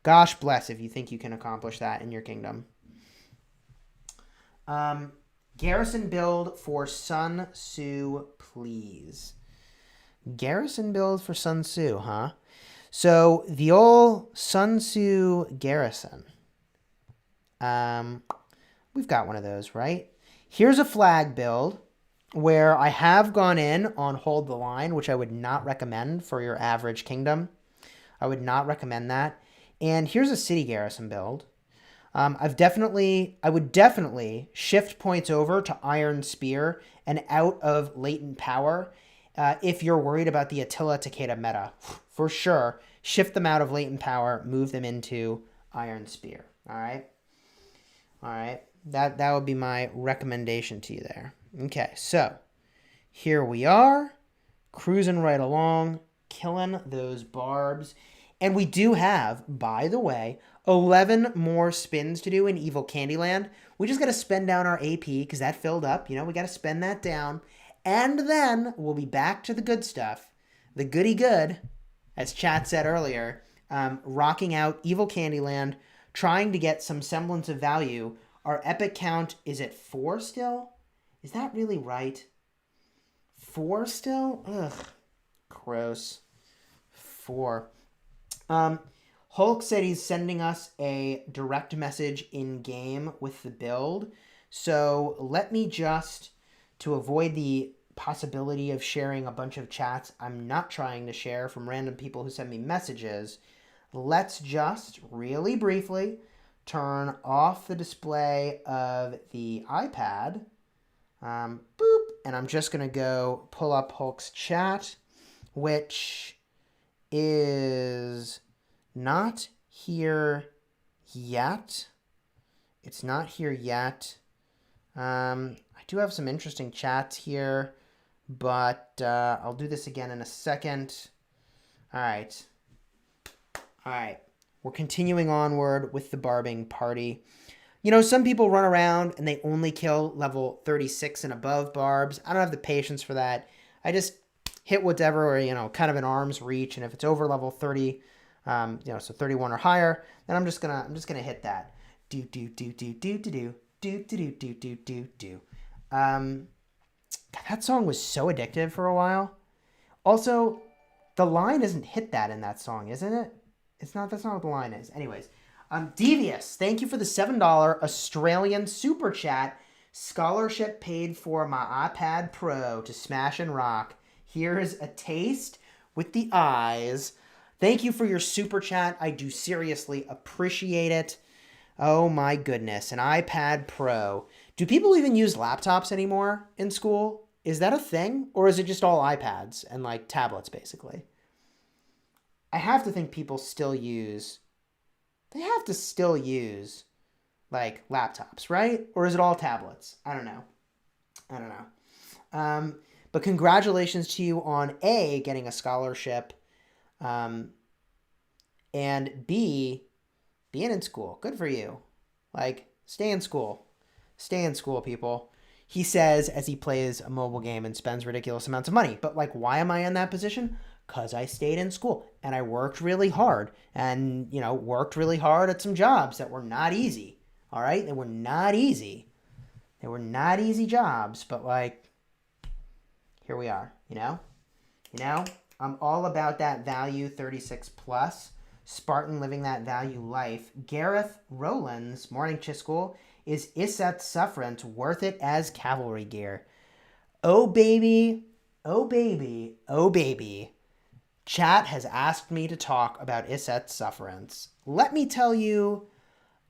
gosh bless if you think you can accomplish that in your kingdom. Garrison build for Sun Tzu, please. Garrison build for Sun Tzu, huh? So the old Sun Tzu Garrison. We've got one of those, right? Here's a flag build where I have gone in on Hold the Line, which I would not recommend for your average kingdom. I would not recommend that. And here's a city garrison build. I would definitely shift points over to Iron Spear and out of Latent Power if you're worried about the Attila Takeda meta. For sure, shift them out of Latent Power, move them into Iron Spear. All right. That would be my recommendation to you there. Okay, so here we are, cruising right along, killing those barbs. And we do have, by the way, 11 more spins to do in Evil Candyland. We just got to spend down our AP because that filled up. We got to spend that down. And then we'll be back to the good stuff. The goody good, as chat said earlier, rocking out Evil Candyland, trying to get some semblance of value. Our epic count is at 4 still. Is that really right? 4 still? Ugh. Gross. 4. Hulk said he's sending us a direct message in-game with the build. So let me just, to avoid the possibility of sharing a bunch of chats I'm not trying to share from random people who send me messages, let's just really briefly turn off the display of the iPad. Boop. And I'm just going to go pull up Hulk's chat, which is not here yet. It's not here yet. I do have some interesting chats here. but I'll do this again in a second. All right. All right. We're continuing onward with the barbing party. You know, some people run around and they only kill level 36 and above barbs. I don't have the patience for that. I just hit whatever, you know, kind of an arm's reach. And if it's over level 30, you know, so 31 or higher, then I'm just gonna hit that. Do do do do do do do do do do do do do. That song was so addictive for a while. Also, the line isn't hit that in that song, isn't it? It's not. That's not what the line is. Anyways, Devious, thank you for the $7 Australian super chat. Scholarship paid for my iPad Pro to smash and rock. Here's a taste with the eyes. Thank you for your super chat. I do seriously appreciate it. Oh my goodness, an iPad Pro. Do people even use laptops anymore in school? Is that a thing? Or is it just all iPads and like tablets basically? I have to think people still use, they have to still use like laptops, right? Or is it all tablets? I don't know. But congratulations to you on A, getting a scholarship, and B, being in school. Good for you. Like, stay in school. Stay in school, people. He says as he plays a mobile game and spends ridiculous amounts of money. But like, why am I in that position? Because I stayed in school and I worked really hard and, you know, worked really hard at some jobs that were not easy. All right? They were not easy. They were not easy jobs, but like, here we are, you know? You know, I'm all about that value 36 plus. Spartan living that value life. Gareth Rowlands, morning Chisgule, is Isset Sufferance worth it as cavalry gear? Oh baby, oh baby, oh baby. Chat has asked me to talk about Isset Sufferance. Let me tell you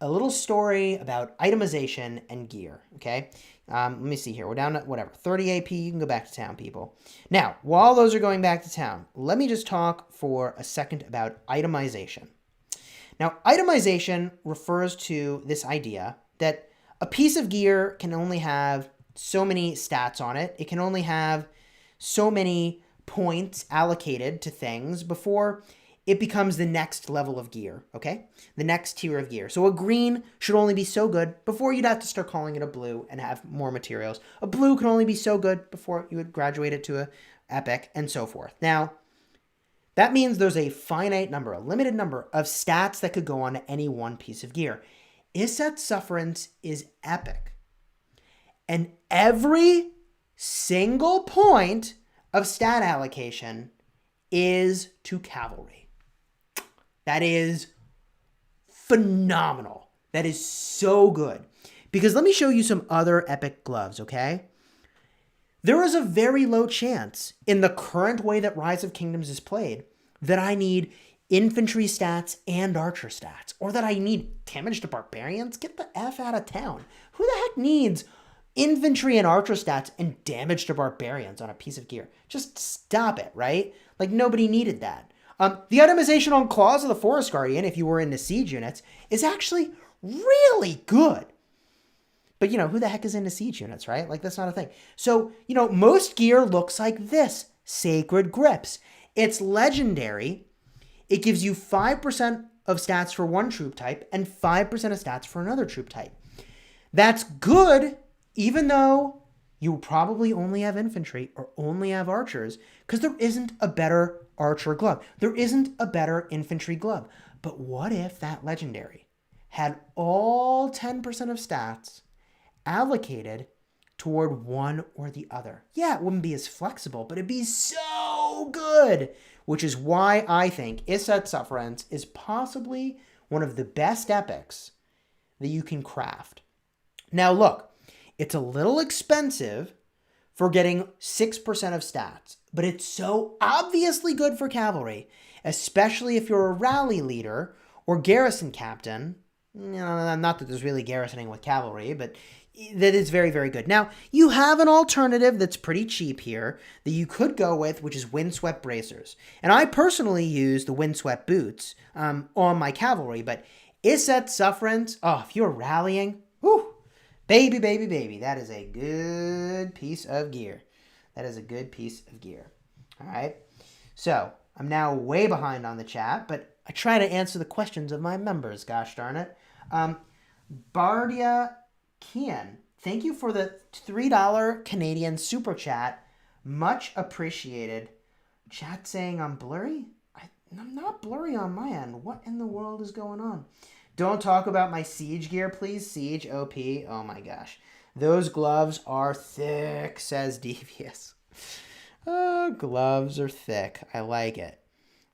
a little story about itemization and gear, okay? Let me see here. We're down to, whatever, 30 AP. You can go back to town, people. Now, while those are going back to town, let me just talk for a second about itemization. Now, itemization refers to this idea that a piece of gear can only have so many stats on it. It can only have so many points allocated to things before it becomes the next level of gear, okay? The next tier of gear. So a green should only be so good before you'd have to start calling it a blue and have more materials. A blue can only be so good before you would graduate it to a epic and so forth. Now, that means there's a finite number, a limited number of stats that could go on any one piece of gear. Isset Sufferance is epic. And every single point of stat allocation is to cavalry. That is phenomenal. That is so good. Because let me show you some other epic gloves, okay? There is a very low chance in the current way that Rise of Kingdoms is played that I need infantry stats and archer stats, or that I need damage to barbarians. Get the F out of town. Who the heck needs infantry and archer stats and damage to barbarians on a piece of gear? Just stop it, right? Like, nobody needed that. The itemization on Claws of the Forest Guardian, if you were into siege units, is actually really good. But, you know, who the heck is into siege units, right? Like, that's not a thing. So, you know, most gear looks like this. Sacred Grips. It's legendary. It gives you 5% of stats for one troop type and 5% of stats for another troop type. That's good, even though you probably only have infantry or only have archers, because there isn't a better archer glove. There isn't a better infantry glove. But what if that legendary had all 10% of stats allocated toward one or the other? Yeah, it wouldn't be as flexible, but it'd be so good, which is why I think Isset Sufferance is possibly one of the best epics that you can craft. Now look, it's a little expensive for getting 6% of stats, but it's so obviously good for cavalry, especially if you're a rally leader or garrison captain. You know, not that there's really garrisoning with cavalry, but that is very, very good. Now, you have an alternative that's pretty cheap here that you could go with, which is windswept bracers. And I personally use the windswept boots on my cavalry, but Isset Sufferance, oh, if you're rallying, whew, baby, baby, baby, that is a good piece of gear. That is a good piece of gear. All right. So I'm now way behind on the chat, but I try to answer the questions of my members. Gosh darn it. Bardia Kian, thank you for the $3 Canadian super chat. Much appreciated. Chat saying I'm blurry? I'm not blurry on my end. What in the world is going on? Don't talk about my Siege gear, please. Siege OP. Oh my gosh. Those gloves are thick, says Devious. Oh, gloves are thick. I like it.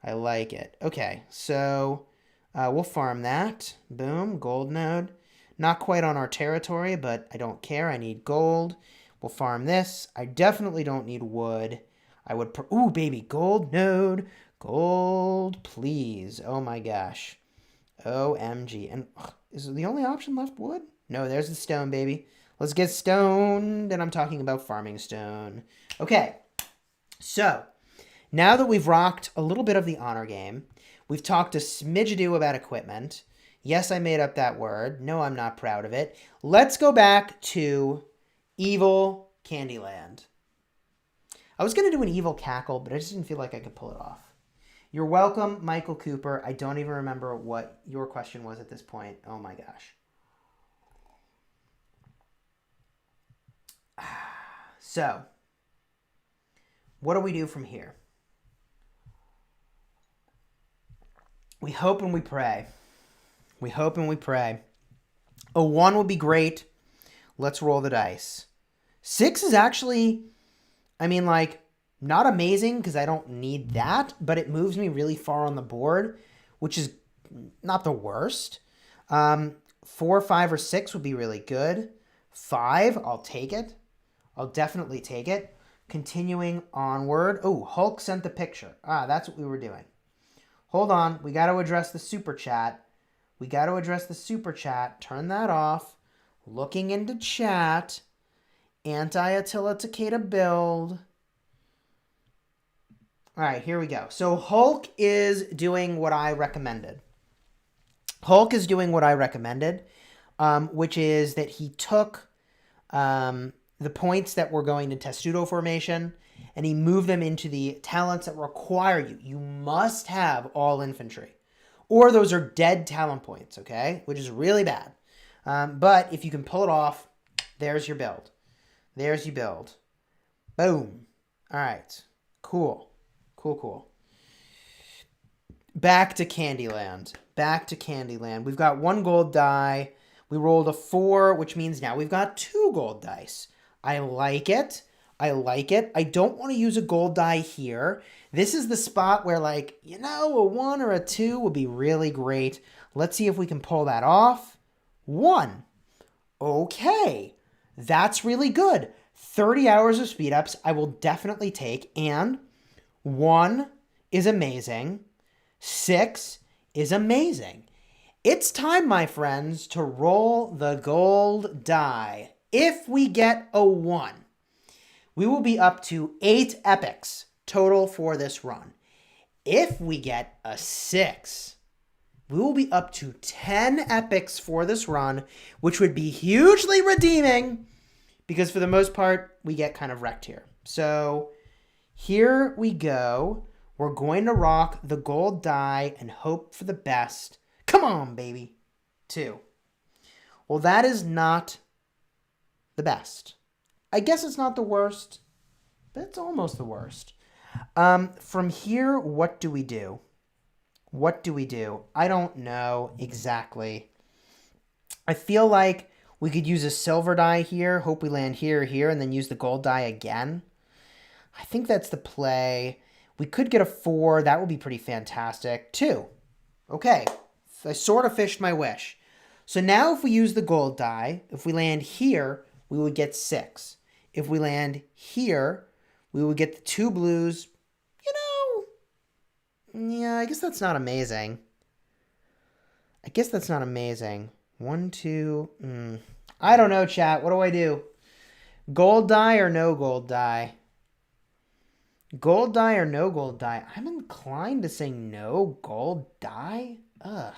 I like it. Okay, so we'll farm that. Boom, gold node. Not quite on our territory, but I don't care. I need gold. We'll farm this. I definitely don't need wood. I would... Ooh, baby, gold node. Gold, please. Oh my gosh. OMG. And is the only option left wood? No, there's the stone, baby. Let's get stoned. And I'm talking about farming stone. Okay. So, now that we've rocked a little bit of the honor game, we've talked a smidge-a-do about equipment. Yes, I made up that word. No, I'm not proud of it. Let's go back to EVIL Candyland. I was going to do an EVIL cackle, but I just didn't feel like I could pull it off. You're welcome, Michael Cooper. I don't even remember what your question was at this point. Oh my gosh. So, what do we do from here? We hope and we pray. We hope and we pray. A 1 would be great. Let's roll the dice. 6 is actually, I mean, like, not amazing because I don't need that, but it moves me really far on the board, which is not the worst. 4, 5, or 6 would be really good. 5, I'll take it. I'll definitely take it. Continuing onward. Oh, Hulk sent the picture. Ah, that's what we were doing. Hold on. We got to address the super chat. We got to address the super chat. Turn that off. Looking into chat. Anti-Attila Takeda build. All right, here we go. So Hulk is doing what I recommended. Hulk is doing what I recommended, which is that he took the points that were going to Testudo formation, and he moved them into the talents that require you. You must have all infantry. Or those are dead talent points, okay? Which is really bad. But if you can pull it off, there's your build. There's your build. Boom. All right. Cool. Cool, cool. Back to Candyland. Back to Candyland. We've got 1 gold die. We rolled a 4, which means now we've got 2 gold dice. I like it. I like it. I don't want to use a gold die here. This is the spot where, like, you know, a 1 or a 2 would be really great. Let's see if we can pull that off. 1. Okay. That's really good. 30 hours of speed ups I will definitely take. And 1 is amazing. 6 is amazing. It's time, my friends, to roll the gold die. If we get a 1, we will be up to 8 epics total for this run. If we get a 6, we will be up to 10 epics for this run, which would be hugely redeeming because for the most part, we get kind of wrecked here. So here we go. We're going to rock the gold die and hope for the best. Come on, baby. 2. Well, that is not the best. I guess it's not the worst, but it's almost the worst. From here, what do we do? What do we do? I don't know exactly. I feel like we could use a silver die here, hope we land here or here, and then use the gold die again. I think that's the play. We could get a 4. That would be pretty fantastic. 2. Okay. I sort of fished my wish. So now if we use the gold die, if we land here, we would get 6. If we land here, we would get the 2 blues. You know, yeah, I guess that's not amazing. I guess that's not amazing. 1, 2, I don't know, chat. What do I do? Gold die or no gold die? Gold die or no gold die? I'm inclined to say no gold die. Ugh.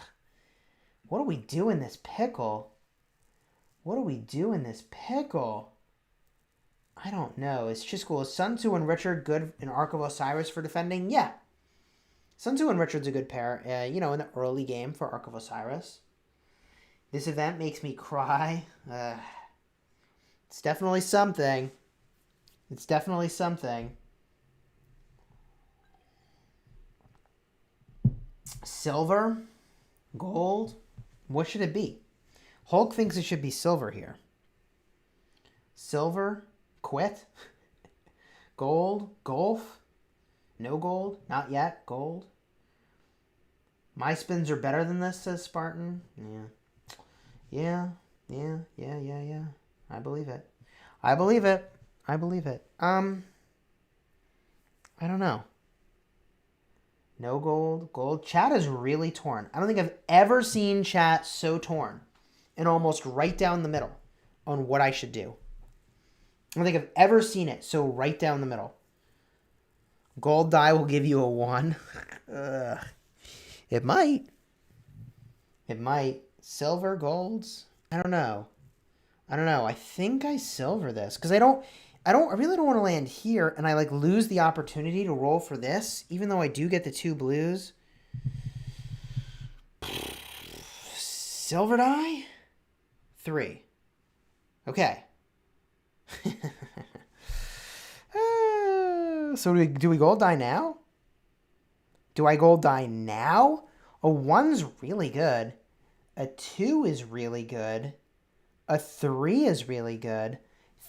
What do we do in this pickle? What do we do in this pickle? I don't know. Is Chisgule, is Sun Tzu and Richard good in Ark of Osiris for defending? Yeah. Sun Tzu and Richard's a good pair, in the early game for Ark of Osiris. This event makes me cry. It's definitely something. It's definitely something. Silver? Gold? What should it be? Hulk thinks it should be silver here. Silver? Quit? Gold? Golf? No gold? Not yet. Gold? My spins are better than this, says Spartan. Yeah. I believe it. I believe it. I don't know. No gold. Gold. Chat is really torn. I don't think I've ever seen chat so torn and almost right down the middle on what I should do. I don't think I've ever seen it so right down the middle. Gold die will give you a 1. It might. It might. Silver, golds? I don't know. I think I silver this because I really don't want to land here and I lose the opportunity to roll for this, even though I do get the 2 blues. Silver die? 3. Okay. So do we gold die now? Do I gold die now? A 1's really good. A 2 is really good. A 3 is really good.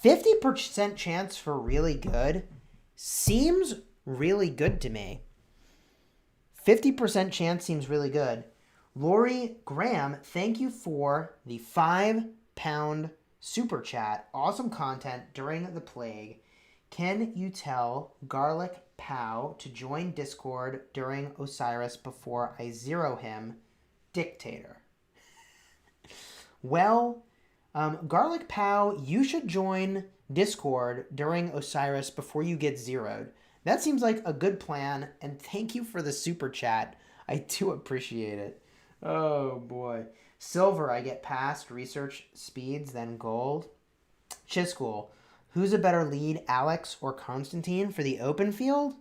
50% chance for really good seems really good to me. 50% chance seems really good. Lori Graham, thank you for the £5 super chat. Awesome content during the plague. Can you tell Garlic Pow to join Discord during Osiris before I zero him? Dictator. Well, Garlic Pow, you should join Discord during Osiris before you get zeroed. That seems like a good plan, and thank you for the super chat. I do appreciate it. Oh, boy. Silver, I get past research speeds, then gold. Chisgule, who's a better lead, Alex or Constantine for the open field?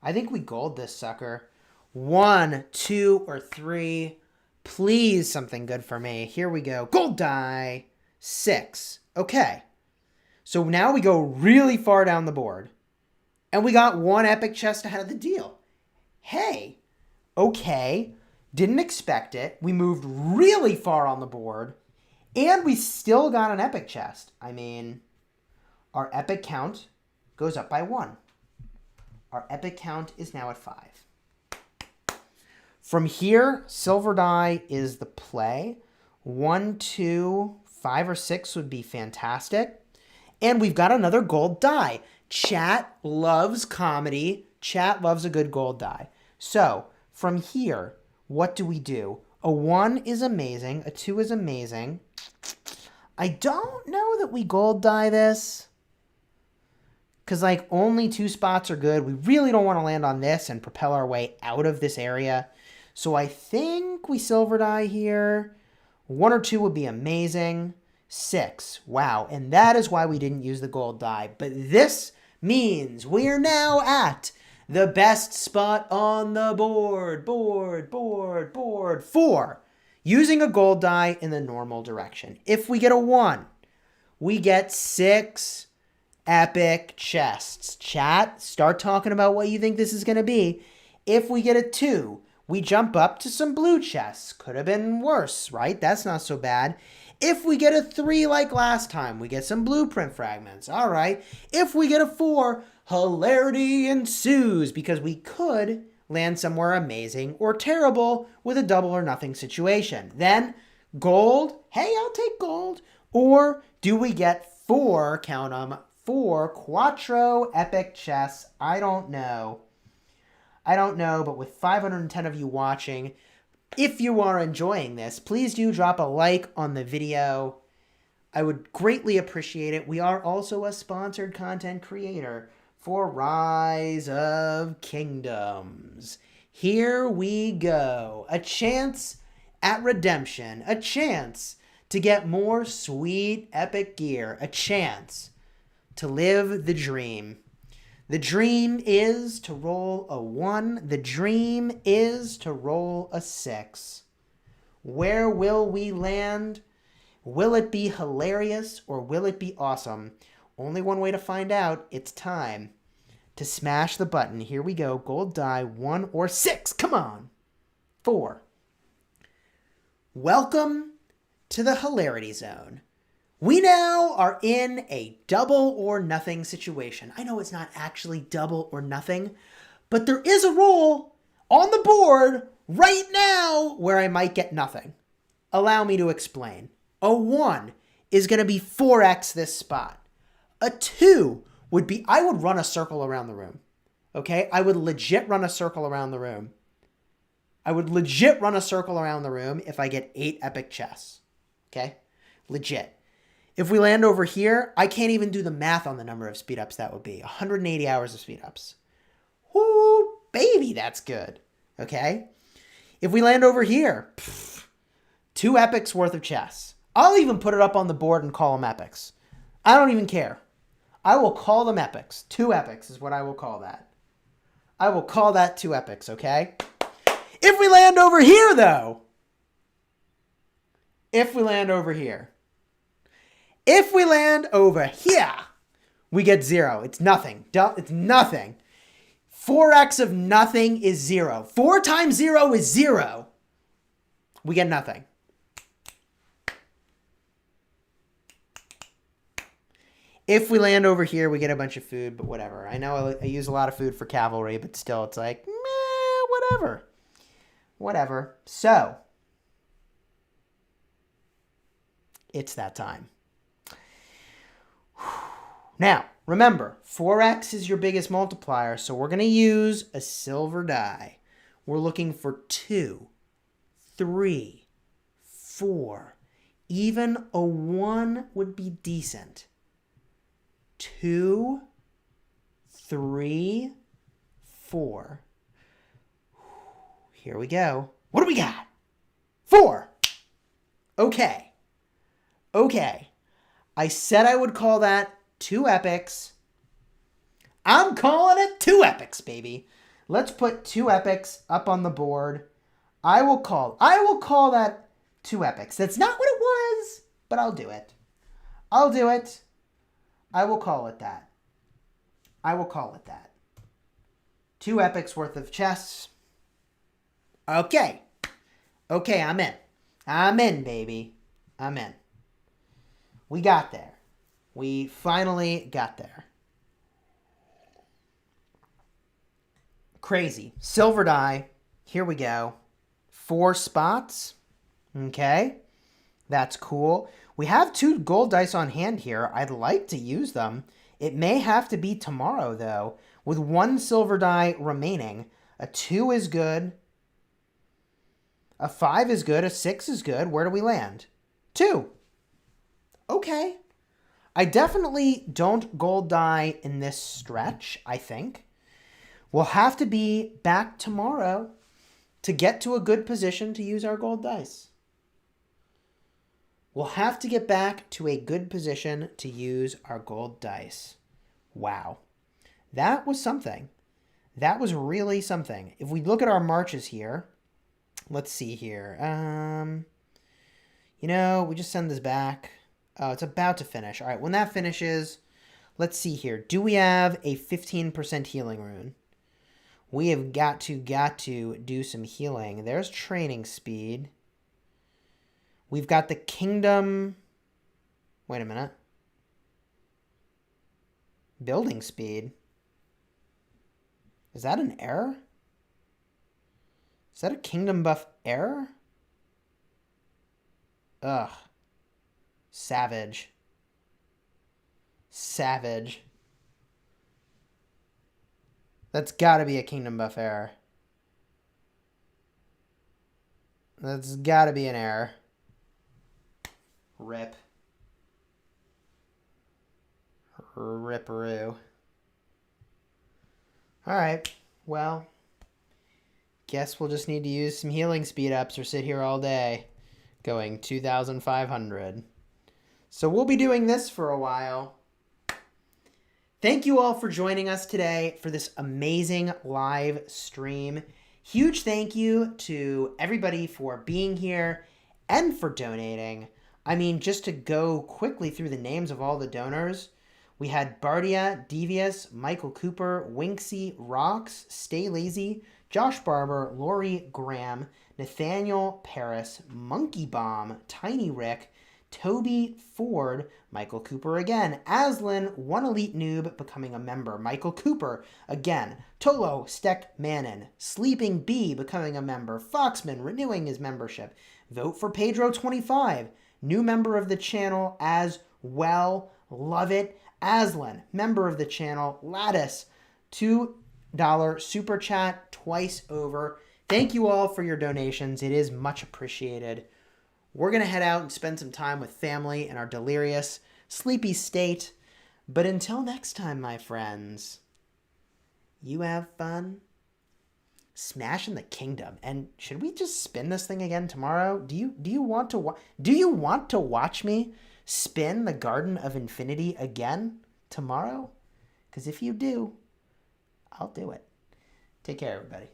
I think we gold this sucker. 1, 2, or 3. Please, something good for me. Here we go. Gold die. 6. Okay. So now we go really far down the board. And we got 1 epic chest ahead of the deal. Hey. Okay. Didn't expect it. We moved really far on the board. And we still got an epic chest. I mean, our epic count goes up by 1. Our epic count is now at 5. From here, silver die is the play. 1, 2, 5, or 6 would be fantastic. And we've got another gold die. Chat loves comedy. Chat loves a good gold die. So from here, what do we do? A 1 is amazing. A 2 is amazing. I don't know that we gold die this. Because only 2 spots are good. We really don't want to land on this and propel our way out of this area. So I think we silver die here. 1 or 2 would be amazing. 6. Wow. And that is why we didn't use the gold die. But this means we are now at the best spot on the board. Board. 4. Using a gold die in the normal direction. If we get a 1, we get 6 epic chests. Chat, start talking about what you think this is going to be. If we get a 2, we jump up to some blue chests. Could have been worse, right? That's not so bad. If we get a 3 like last time, we get some blueprint fragments. All right. If we get a 4, hilarity ensues because we could land somewhere amazing or terrible with a double or nothing situation. Then gold. Hey, I'll take gold. Or do we get 4, count them, 4 quattro epic chests? I don't know, but with 510 of you watching, if you are enjoying this, please do drop a like on the video. I would greatly appreciate it. We are also a sponsored content creator for Rise of Kingdoms. Here we go. A chance at redemption. A chance to get more sweet epic gear. A chance to live the dream. The dream is to roll a 1. The dream is to roll a 6. Where will we land? Will it be hilarious or will it be awesome? Only one way to find out. It's time to smash the button. Here we go. Gold die, 1 or 6. Come on. 4. Welcome to the hilarity zone. We now are in a double or nothing situation. I know it's not actually double or nothing, but there is a roll on the board right now where I might get nothing. Allow me to explain. A 1 is going to be 4x this spot. A 2 would be, I would run a circle around the room. Okay? I would legit run a circle around the room. I would legit run a circle around the room if I get 8 epic chests. Okay? Legit. If we land over here, I can't even do the math on the number of speed ups that would be. 180 hours of speed ups. Whoo, baby, that's good. Okay? If we land over here, 2 epics worth of chests. I'll even put it up on the board and call them epics. I don't even care. I will call them epics. 2 epics is what I will call that. I will call that 2 epics, okay? If we land over here, though. If we land over here. If we land over here, we get 0. It's nothing. It's nothing. 4x of nothing is 0. 4 times 0 is 0. We get nothing. If we land over here, we get a bunch of food, but whatever. I know I use a lot of food for cavalry, but still, it's like, meh, whatever. Whatever. So, it's that time. Now, remember, 4x is your biggest multiplier, so we're going to use a silver die. We're looking for 2, 3, 4. Even a 1 would be decent. 2, 3, 4. Here we go. What do we got? 4. Okay. Okay. I said I would call that 2 epics. I'm calling it 2 epics, baby. Let's put 2 epics up on the board. I will call that 2 epics. That's not what it was, but I'll do it. I'll do it. I will call it that. I will call it that. 2 epics worth of chests. Okay. Okay, I'm in. I'm in, baby. I'm in. We got there. We finally got there. Crazy. Silver die. Here we go. 4 spots. Okay. That's cool. We have 2 gold dice on hand here. I'd like to use them. It may have to be tomorrow, though. With 1 silver die remaining. A 2 is good. A 5 is good. A 6 is good. Where do we land? 2. Okay. I definitely don't gold die in this stretch, I think. We'll have to be back tomorrow to get to a good position to use our gold dice. We'll have to get back to a good position to use our gold dice. Wow. That was something. That was really something. If we look at our marches here, let's see here. We just send this back. Oh, it's about to finish. All right, when that finishes, let's see here. Do we have a 15% healing rune? We have got to do some healing. There's training speed. We've got the kingdom. Wait a minute. Building speed. Is that an error? Is that a kingdom buff error? Ugh. Savage. Savage. That's gotta be a kingdom buff error. That's gotta be an error. Rip. Ripperoo. Alright, well, guess we'll just need to use some healing speed ups or sit here all day going 2,500. So we'll be doing this for a while. Thank you all for joining us today for this amazing live stream. Huge thank you to everybody for being here and for donating. I mean, just to go quickly through the names of all the donors, we had Bardia, Devious, Michael Cooper, Winksy, Rocks, Stay Lazy, Josh Barber, Lori Graham, Nathaniel Paris, Monkey Bomb, Tiny Rick, Toby Ford, Michael Cooper again, Aslan, One Elite Noob becoming a member, Michael Cooper again, Tolo Steck Mannon, Sleeping Bee becoming a member, Foxman renewing his membership, Vote for Pedro 25, new member of the channel as well, love it, Aslan, member of the channel, Lattice, $2 super chat twice over. Thank you all for your donations. It is much appreciated. We're going to head out and spend some time with family in our delirious, sleepy state. But until next time, my friends, you have fun smashing the kingdom. And should we just spin this thing again tomorrow? Do you want to watch me spin the Garden of Infinity again tomorrow? Because if you do, I'll do it. Take care, everybody.